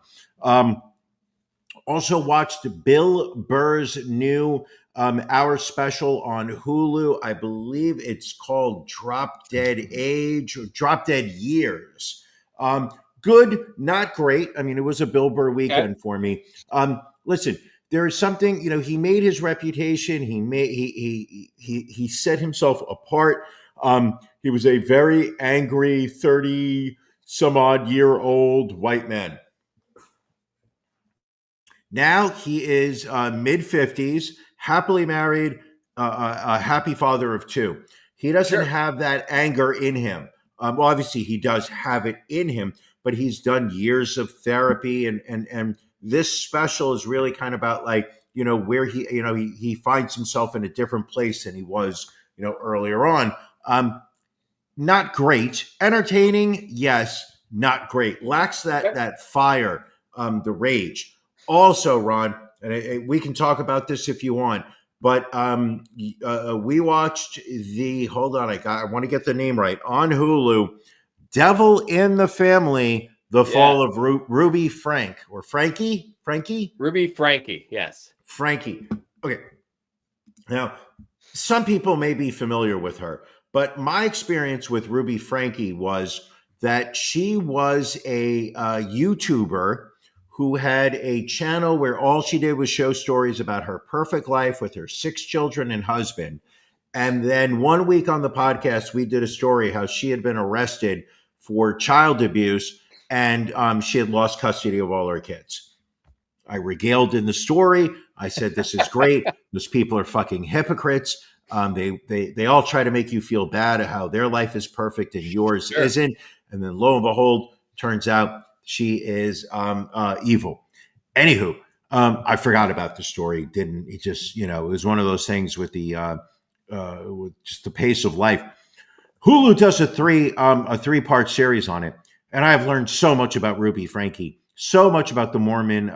Also watched Bill Burr's new hour special on Hulu. I believe it's called Drop Dead Age or Drop Dead Years. Good, not great. I mean, it was a Bill Burr weekend for me. Listen, there is something, he made his reputation. He set himself apart. He was a very angry 30-some-odd-year-old white man. Now he is mid-50s, happily married, a happy father of 2. He doesn't have that anger in him. Well, obviously he does have it in him, but he's done years of therapy, and this special is really kind of about where he finds himself in a different place than he was, earlier on. Not great. Entertaining, yes. Not great. Lacks that fire, the rage. Also, Ron, and we can talk about this if you want. But we watched the, hold on, I want to get the name right, on Hulu, Devil in the Family, The Fall of Ruby Frank, or Frankie?
Ruby Frankie, yes.
Frankie. Okay. Now, some people may be familiar with her, but my experience with Ruby Frankie was that she was a YouTuber who had a channel where all she did was show stories about her perfect life with her 6 children and husband. And then one week on the podcast, we did a story how she had been arrested for child abuse, and she had lost custody of all her kids. I regaled in the story. I said, "This is great. Those people are fucking hypocrites. They all try to make you feel bad at how their life is perfect and yours isn't." And then lo and behold, turns out she is evil. Anywho, I forgot about the story. Didn't it? Just, it was one of those things with the with just the pace of life. Hulu does a 3-part series on it, and I have learned so much about Ruby Frankie, so much about the Mormon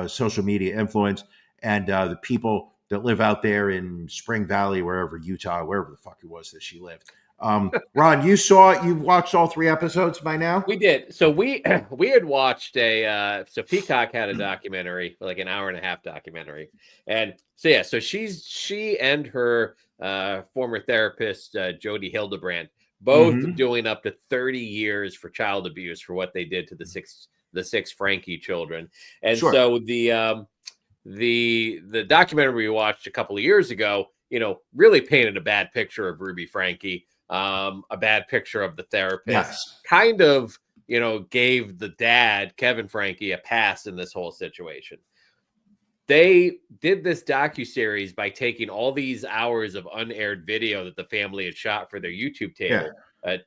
social media influence, and the people that live out there in Spring Valley, wherever, Utah, wherever the fuck it was that she lived. Ron, you've watched all 3 episodes by now?
We did. So we had watched so Peacock had a documentary, like an 1.5-hour documentary. And so she and her former therapist, Jody Hildebrand, both doing up to 30 years for child abuse for what they did to the six Frankie children. And so the documentary we watched a couple of years ago, really painted a bad picture of Ruby Frankie, a bad picture of the therapist, kind of, gave the dad, Kevin Frankie, a pass in this whole situation. They did this docuseries by taking all these hours of unaired video that the family had shot for their YouTube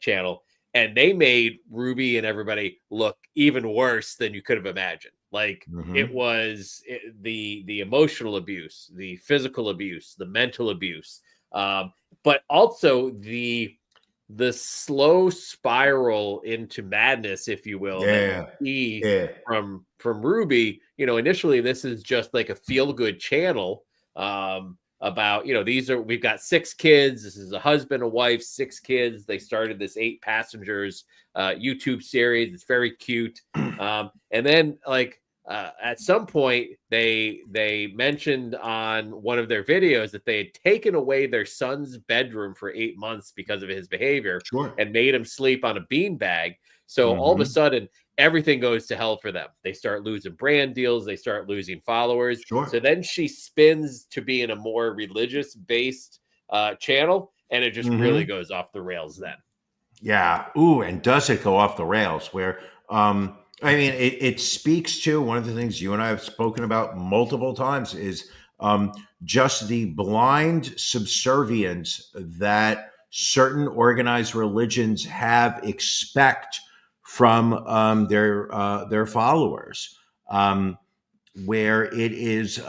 channel, and they made Ruby and everybody look even worse than you could have imagined. Like, it was the emotional abuse, the physical abuse, the mental abuse, but also the slow spiral into madness, if you will, from Ruby. Initially this is just like a feel-good channel about, we've got 6 kids. This is a husband, a wife, 6 kids. They started this 8 passengers YouTube series. It's very cute. And then at some point they mentioned on one of their videos that they had taken away their son's bedroom for 8 months because of his behavior, and made him sleep on a beanbag. So all of a sudden, everything goes to hell for them. They start losing brand deals. They start losing followers. So then she spins to be in a more religious-based channel, and it just really goes off the rails then.
Yeah. Ooh, and does it go off the rails? Where, it speaks to one of the things you and I have spoken about multiple times is just the blind subservience that certain organized religions expect from their followers, where it is,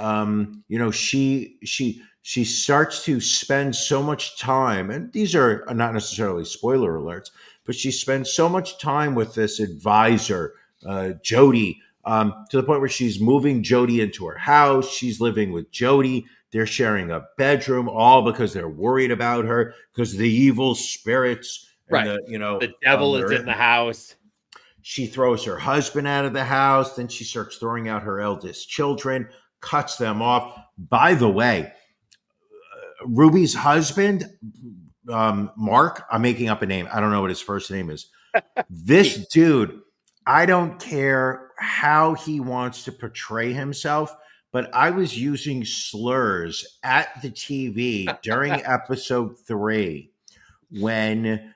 she starts to spend so much time, and these are not necessarily spoiler alerts, but she spends so much time with this advisor, Jody, to the point where she's moving Jody into her house. She's living with Jody. They're sharing a bedroom, all because they're worried about her, because the evil spirits, and
the devil is in the house.
She throws her husband out of the house. Then she starts throwing out her eldest children, cuts them off. By the way, Ruby's husband, Mark, I'm making up a name. I don't know what his first name is. This dude, I don't care how he wants to portray himself, but I was using slurs at the TV during episode 3 when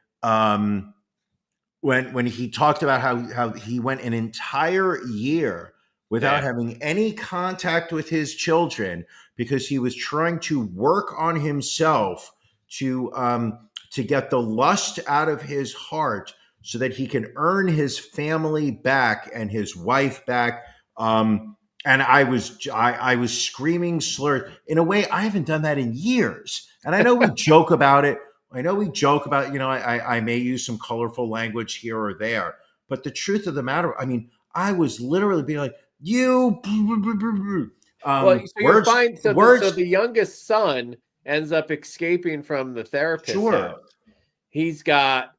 he talked about how he went an entire year without having any contact with his children because he was trying to work on himself to get the lust out of his heart so that he can earn his family back and his wife back. And I was screaming slurs in a way I haven't done that in years. And I know we joke about it. I may use some colorful language here or there, but the truth of the matter, I was literally being like, you,
Well, so you
Words,
find so
words.
the youngest son ends up escaping from the therapist's
Sure.
house. He's got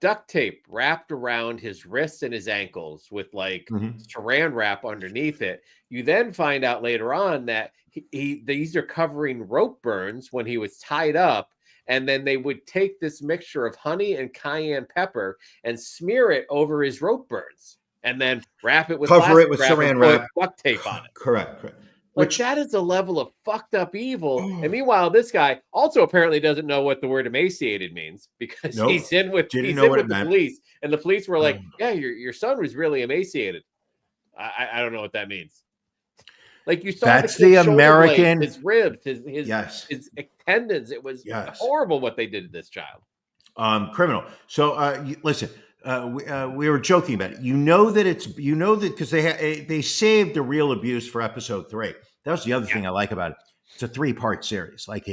duct tape wrapped around his wrists and his ankles with like
Mhm.
saran wrap underneath it. You then find out later on that these are covering rope burns when he was tied up. And then they would take this mixture of honey and cayenne pepper and smear it over his rope burns and then wrap it with
Cover it
plastic
with
wrap and
saran
put
wrap.
duct tape on it.
Correct.
Like
Which
that is a level of fucked up evil. And meanwhile, this guy also apparently doesn't know what the word emaciated means because
Nope.
he's in with
Didn't know what it
the
meant.
police, and the police were like, "Yeah, your son was really emaciated." I don't know what that means. Like you saw
That's
the
the
kid's shoulder blades,
American.
his ribs,
Yes.
his tendons. It was
Yes.
horrible what they did to this child.
Criminal. So listen, we were joking about it. You know that because they saved the real abuse for episode 3. That was the other thing I like about it. It's a 3-part series. Like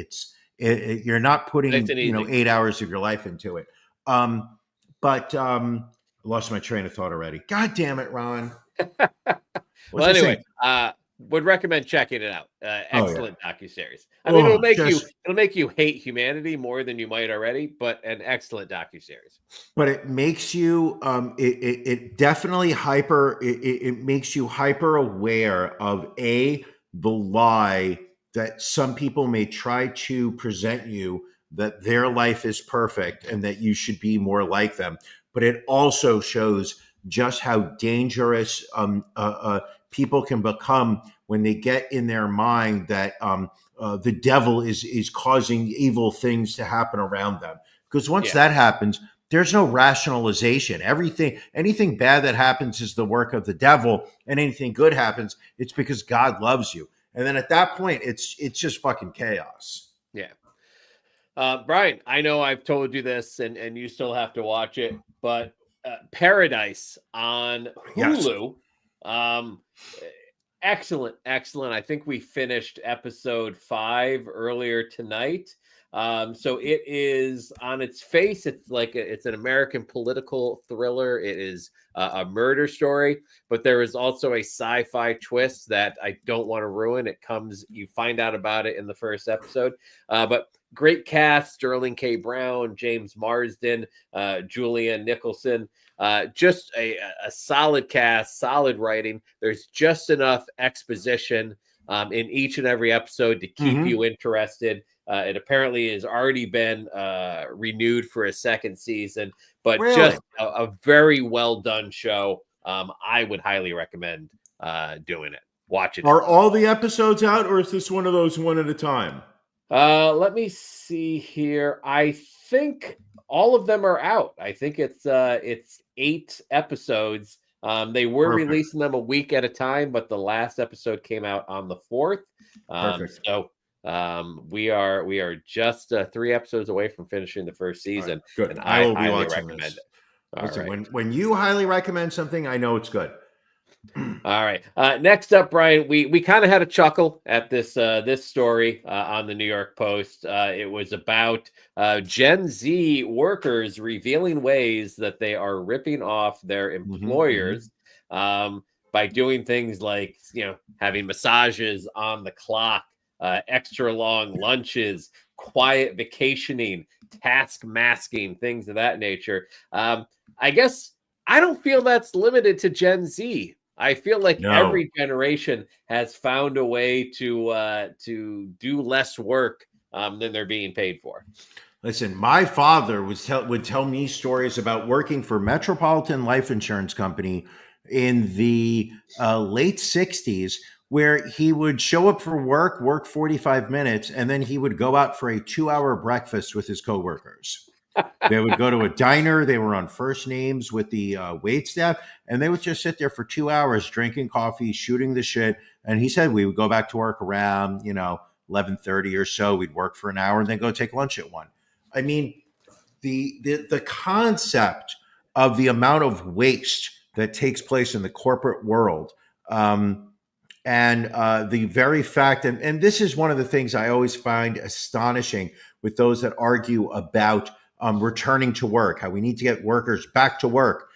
you're not putting
Nice and easy.
8 hours of your life into it. But I lost my train of thought already. God damn it, Ron.
Well, anyway, would recommend checking it out. Excellent docuseries. I mean, it'll make you hate humanity more than you might already, but an excellent docuseries.
But it makes you it definitely it makes you hyper aware of the lie that some people may try to present you, that their life is perfect and that you should be more like them. But it also shows just how dangerous people can become when they get in their mind that the devil is causing evil things to happen around them. Because once that happens, there's no rationalization. Anything bad that happens is the work of the devil, and anything good happens, it's because God loves you. And then at that point, it's just fucking chaos.
Yeah. Brian, I know I've told you this, and you still have to watch it, but Paradise on Hulu. Excellent. I think we finished episode 5 earlier tonight. So it is on its face, it's an American political thriller. It is a murder story, but there is also a sci-fi twist that I don't want to ruin. You find out about it in the first episode. But great cast: Sterling K. Brown, James Marsden, Julia Nicholson. Just a solid cast, solid writing. There's just enough exposition in each and every episode to keep you interested. It apparently has already been renewed for a second season, but just a very well done show. I would highly recommend doing it. Watching it.
Are all the episodes out, or is this one of those one at a time?
Let me see here. I think all of them are out. I think it's 8 episodes. They were releasing them a week at a time, but the last episode came out on the 4th. So we are just 3 episodes away from finishing the first season.
Right, good.
And
I will be
highly
watching
recommend
this.
it.
Listen, when you highly recommend something, I know it's good.
All right. Next up, Brian, we kind of had a chuckle at this story on the New York Post. It was about Gen Z workers revealing ways that they are ripping off their employers by doing things like, having massages on the clock, extra long lunches, quiet vacationing, task masking, things of that nature. I guess I don't feel that's limited to Gen Z. I feel like every generation has found a way to do less work than they're being paid for.
Listen, my father would tell me stories about working for Metropolitan Life Insurance Company in the late 60s, where he would show up for work 45 minutes, and then he would go out for a 2-hour breakfast with his coworkers. They would go to a diner. They were on first names with the wait staff, and they would just sit there for 2 hours drinking coffee, shooting the shit. And he said we would go back to work around 11:30 or so. We'd work for an hour and then go take lunch at 1. I mean, the concept of the amount of waste that takes place in the corporate world, and the very fact, and this is one of the things I always find astonishing with those that argue about returning to work, how we need to get workers back to work,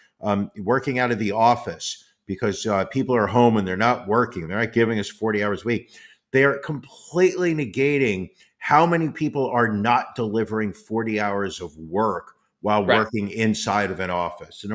working out of the office. because people are home and they're not working. They're not giving us 40 hours a week. They are completely negating how many people are not delivering 40 hours of work while working inside of an office.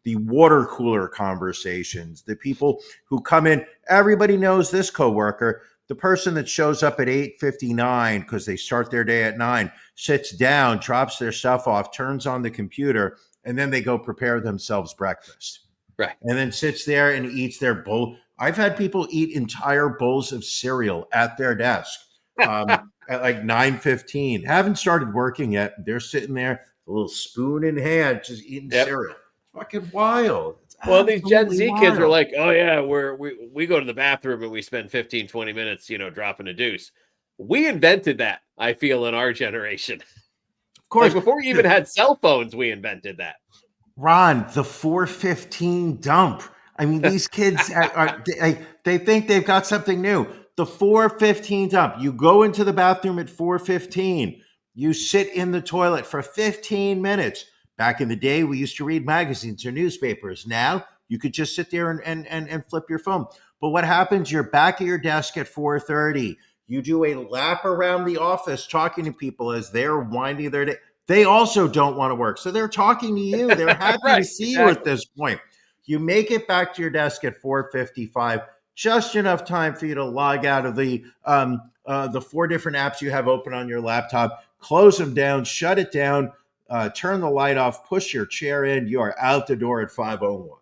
The water cooler conversations, the people who come in, everybody knows this coworker, the person that shows up at 8:59 because they start their day at 9, sits down, drops their stuff off, turns on the computer, and then they go prepare themselves breakfast.
Right.
And then sits there and eats their bowl. I've had people eat entire bowls of cereal at their desk at like 9:15. Haven't started working yet. They're sitting there, a little spoon in hand, just eating cereal. Fucking wild.
Well, these Gen Z kids are
wild.
like, oh yeah, we go to the bathroom and we spend 15, 20 minutes, dropping a deuce. We invented that, I feel, in our generation.
Of course.
Like before we even had cell phones, we invented that.
Ron, the 4:15 dump. I mean, these kids they think they've got something new. The 4:15 dump. You go into the bathroom at 4:15. You sit in the toilet for 15 minutes. Back in the day, we used to read magazines or newspapers. Now you could just sit there and flip your phone. But what happens? You're back at your desk at 4:30. You do a lap around the office talking to people as they're winding their day. They also don't want to work. So they're talking to you. They're happy to see you at this point. You make it back to your desk at 4:55, just enough time for you to log out of the 4 different apps you have open on your laptop, close them down, shut it down, turn the light off, push your chair in. You are out the door at 5:01.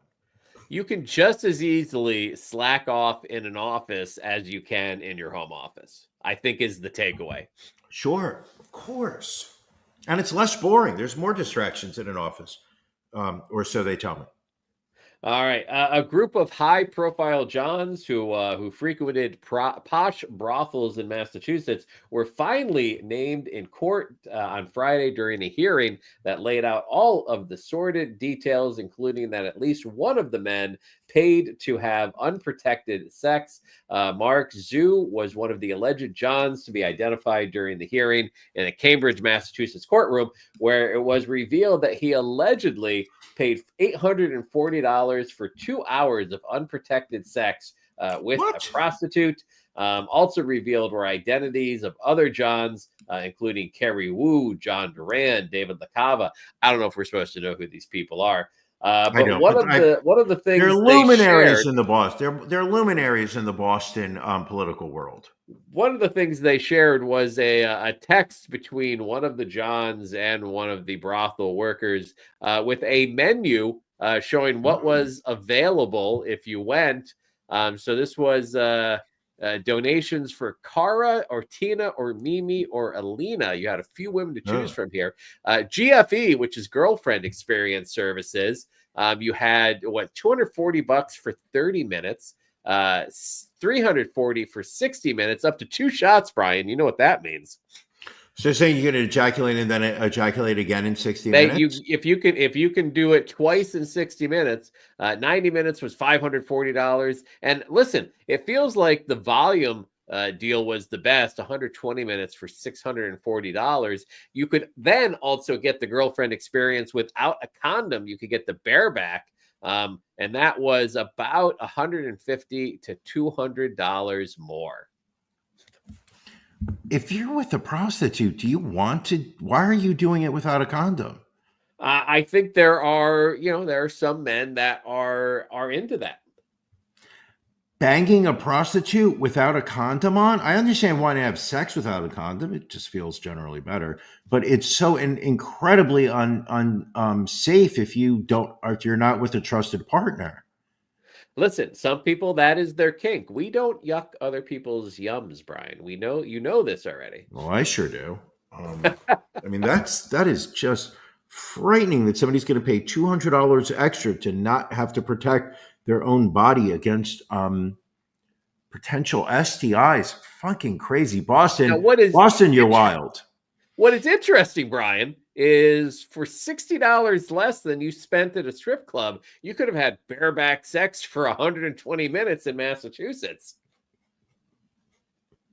You can just as easily slack off in an office as you can in your home office, I think is the takeaway.
Sure, of course. And it's less boring. There's more distractions in an office, or so they tell me.
All right. A group of high-profile Johns who frequented posh brothels in Massachusetts were finally named in court on Friday during a hearing that laid out all of the sordid details, including that at least one of the men paid to have unprotected sex. Mark Zhu was one of the alleged Johns to be identified during the hearing in a Cambridge, Massachusetts courtroom, where it was revealed that he allegedly paid $840 for 2 hours of unprotected sex with a prostitute. Also revealed were identities of other Johns, including Kerry Wu, John Duran, David LaCava. I don't know if we're supposed to know who these people are. But one of the things
they're luminaries in the Boston. They're luminaries in the Boston political world.
One of the things they shared was a text between one of the Johns and one of the brothel workers with a menu showing what was available if you went. So this was donations for Cara or Tina or Mimi or Alina. You had a few women to choose from here. GFE, which is girlfriend experience services. You had $240 for 30 minutes, $340 for 60 minutes, up to 2 shots, Brian. You know what that means.
So you're saying you're going to ejaculate and then ejaculate again in 60 minutes?
If you can do it twice in 60 minutes, 90 minutes was $540. And listen, it feels like the volume deal was the best, 120 minutes for $640. You could then also get the girlfriend experience without a condom. You could get the bareback. And that was about $150 to $200 more.
If you're with a prostitute, do you want to? Why are you doing it without a condom?
I think there are some men that are into that.
Banging a prostitute without a condom on? I understand wanting to have sex without a condom. It just feels generally better. But it's so incredibly unsafe if you're not with a trusted partner.
Listen, some people, that is their kink. We don't yuck other people's yums, Brian. We know you know this already.
Well, I sure do. I mean, that is just frightening that somebody's going to pay $200 extra to not have to protect their own body against potential STIs. Fucking crazy. Boston, you're wild.
What is interesting, Brian, is for $60 less than you spent at a strip club, you could have had bareback sex for 120 minutes in Massachusetts.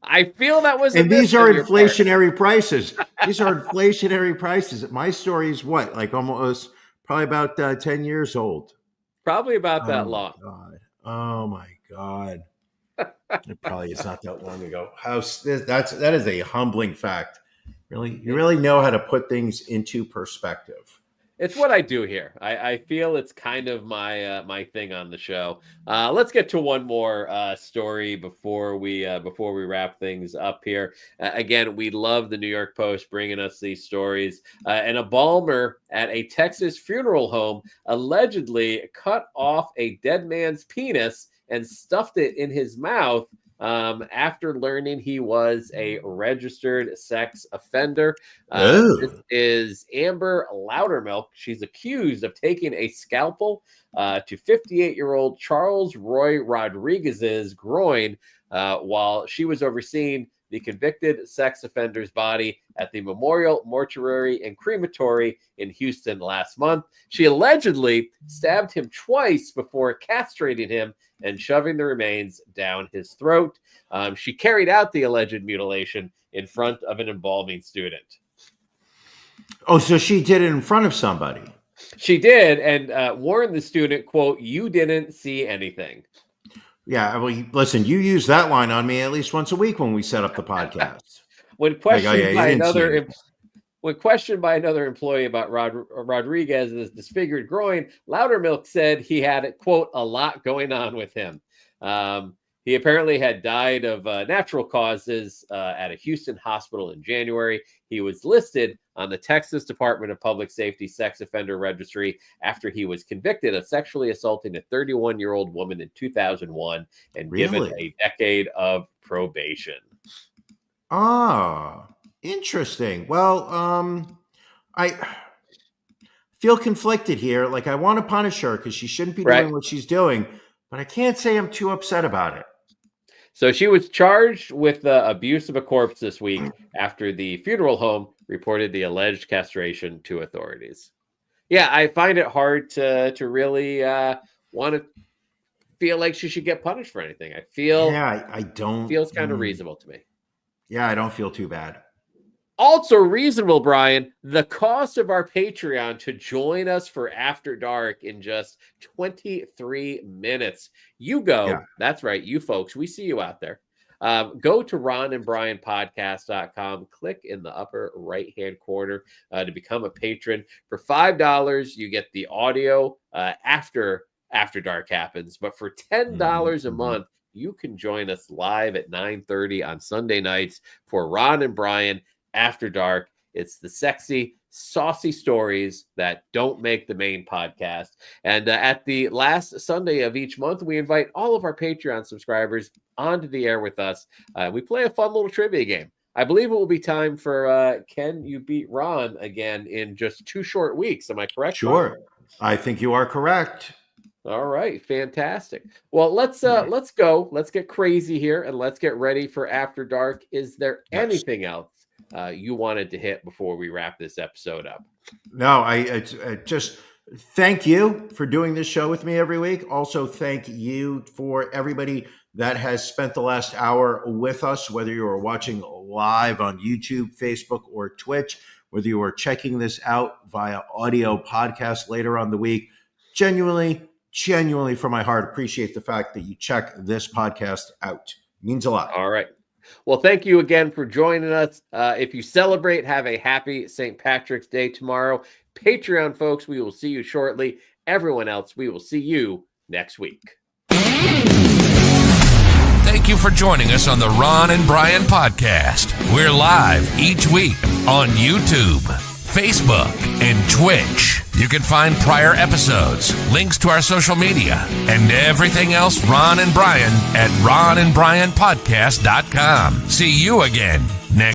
I feel that was,
and these are inflationary prices. These are inflationary prices. My story is what, like almost probably about 10 years old.
Probably about that
Oh,
long.
God. Oh my God. It probably is not that long ago. That is a humbling fact. Really, you really know how to put things into perspective.
It's what I do here. I feel it's kind of my thing on the show. Let's get to one more story before we wrap things up here. Again, we love the New York Post bringing us these stories. An embalmer at a Texas funeral home allegedly cut off a dead man's penis and stuffed it in his mouth after learning he was a registered sex offender. This is Amber Loudermilk. She's accused of taking a scalpel to 58-year-old Charles Roy Rodriguez's groin while she was overseeing the convicted sex offender's body at the Memorial Mortuary and Crematory in Houston last month. She allegedly stabbed him twice before castrating him and shoving the remains down his throat. She carried out the alleged mutilation in front of an embalming student.
Oh, so she did it in front of somebody.
She did, and warned the student, quote, "You didn't see anything."
Yeah, well, listen, you use that line on me at least once a week when we set up the podcast.
When questioned by another employee about Rodriguez's disfigured groin, Loudermilk said he had, quote, "a lot going on with him." He apparently had died of natural causes at a Houston hospital in January. He was listed on the Texas Department of Public Safety Sex Offender Registry after he was convicted of sexually assaulting a 31-year-old woman in 2001 and given a decade of probation.
Ah, interesting. Well, I feel conflicted here. Like, I want to punish her because she shouldn't be doing what she's doing, but I can't say I'm too upset about it.
So she was charged with abuse of a corpse this week after the funeral home reported the alleged castration to authorities. Yeah, I find it hard to really want to feel like she should get punished for anything. I feel
I don't.
Feels kind of reasonable to me.
Yeah, I don't feel too bad.
Also reasonable, Brian, the cost of our Patreon to join us for After Dark in just 23 minutes. You go. Yeah. That's right. You folks, we see you out there. Go to ronandbrianpodcast.com. Click in the upper right-hand corner to become a patron. For $5, you get the audio after Dark happens. But for $10 a month, you can join us live at 9:30 on Sunday nights for Ron and Brian After Dark. It's the sexy, saucy stories that don't make the main podcast. And at the last Sunday of each month, we invite all of our Patreon subscribers onto the air with us. We play a fun little trivia game. I believe it will be time for Can You Beat Ron again in just 2 short weeks. Am I correct?
Sure.
Ron?
I think you are correct.
All right, fantastic. Well, let's go. Let's get crazy here and let's get ready for After Dark. Is there anything else you wanted to hit before we wrap this episode up?
No, I just thank you for doing this show with me every week. Also, thank you for everybody that has spent the last hour with us, whether you are watching live on YouTube, Facebook, or Twitch, whether you are checking this out via audio podcast later on the week. Genuinely from my heart, appreciate the fact that you check this podcast out. It means a lot.
All right. Well, thank you again for joining us. If you celebrate, have a happy St. Patrick's Day tomorrow. Patreon folks, we will see you shortly. Everyone else, we will see you next week.
Thank you for joining us on the Ron and Brian podcast. We're live each week on YouTube, Facebook, and Twitch. You can find prior episodes, links to our social media, and everything else Ron and Brian at ronandbrianpodcast.com. See you again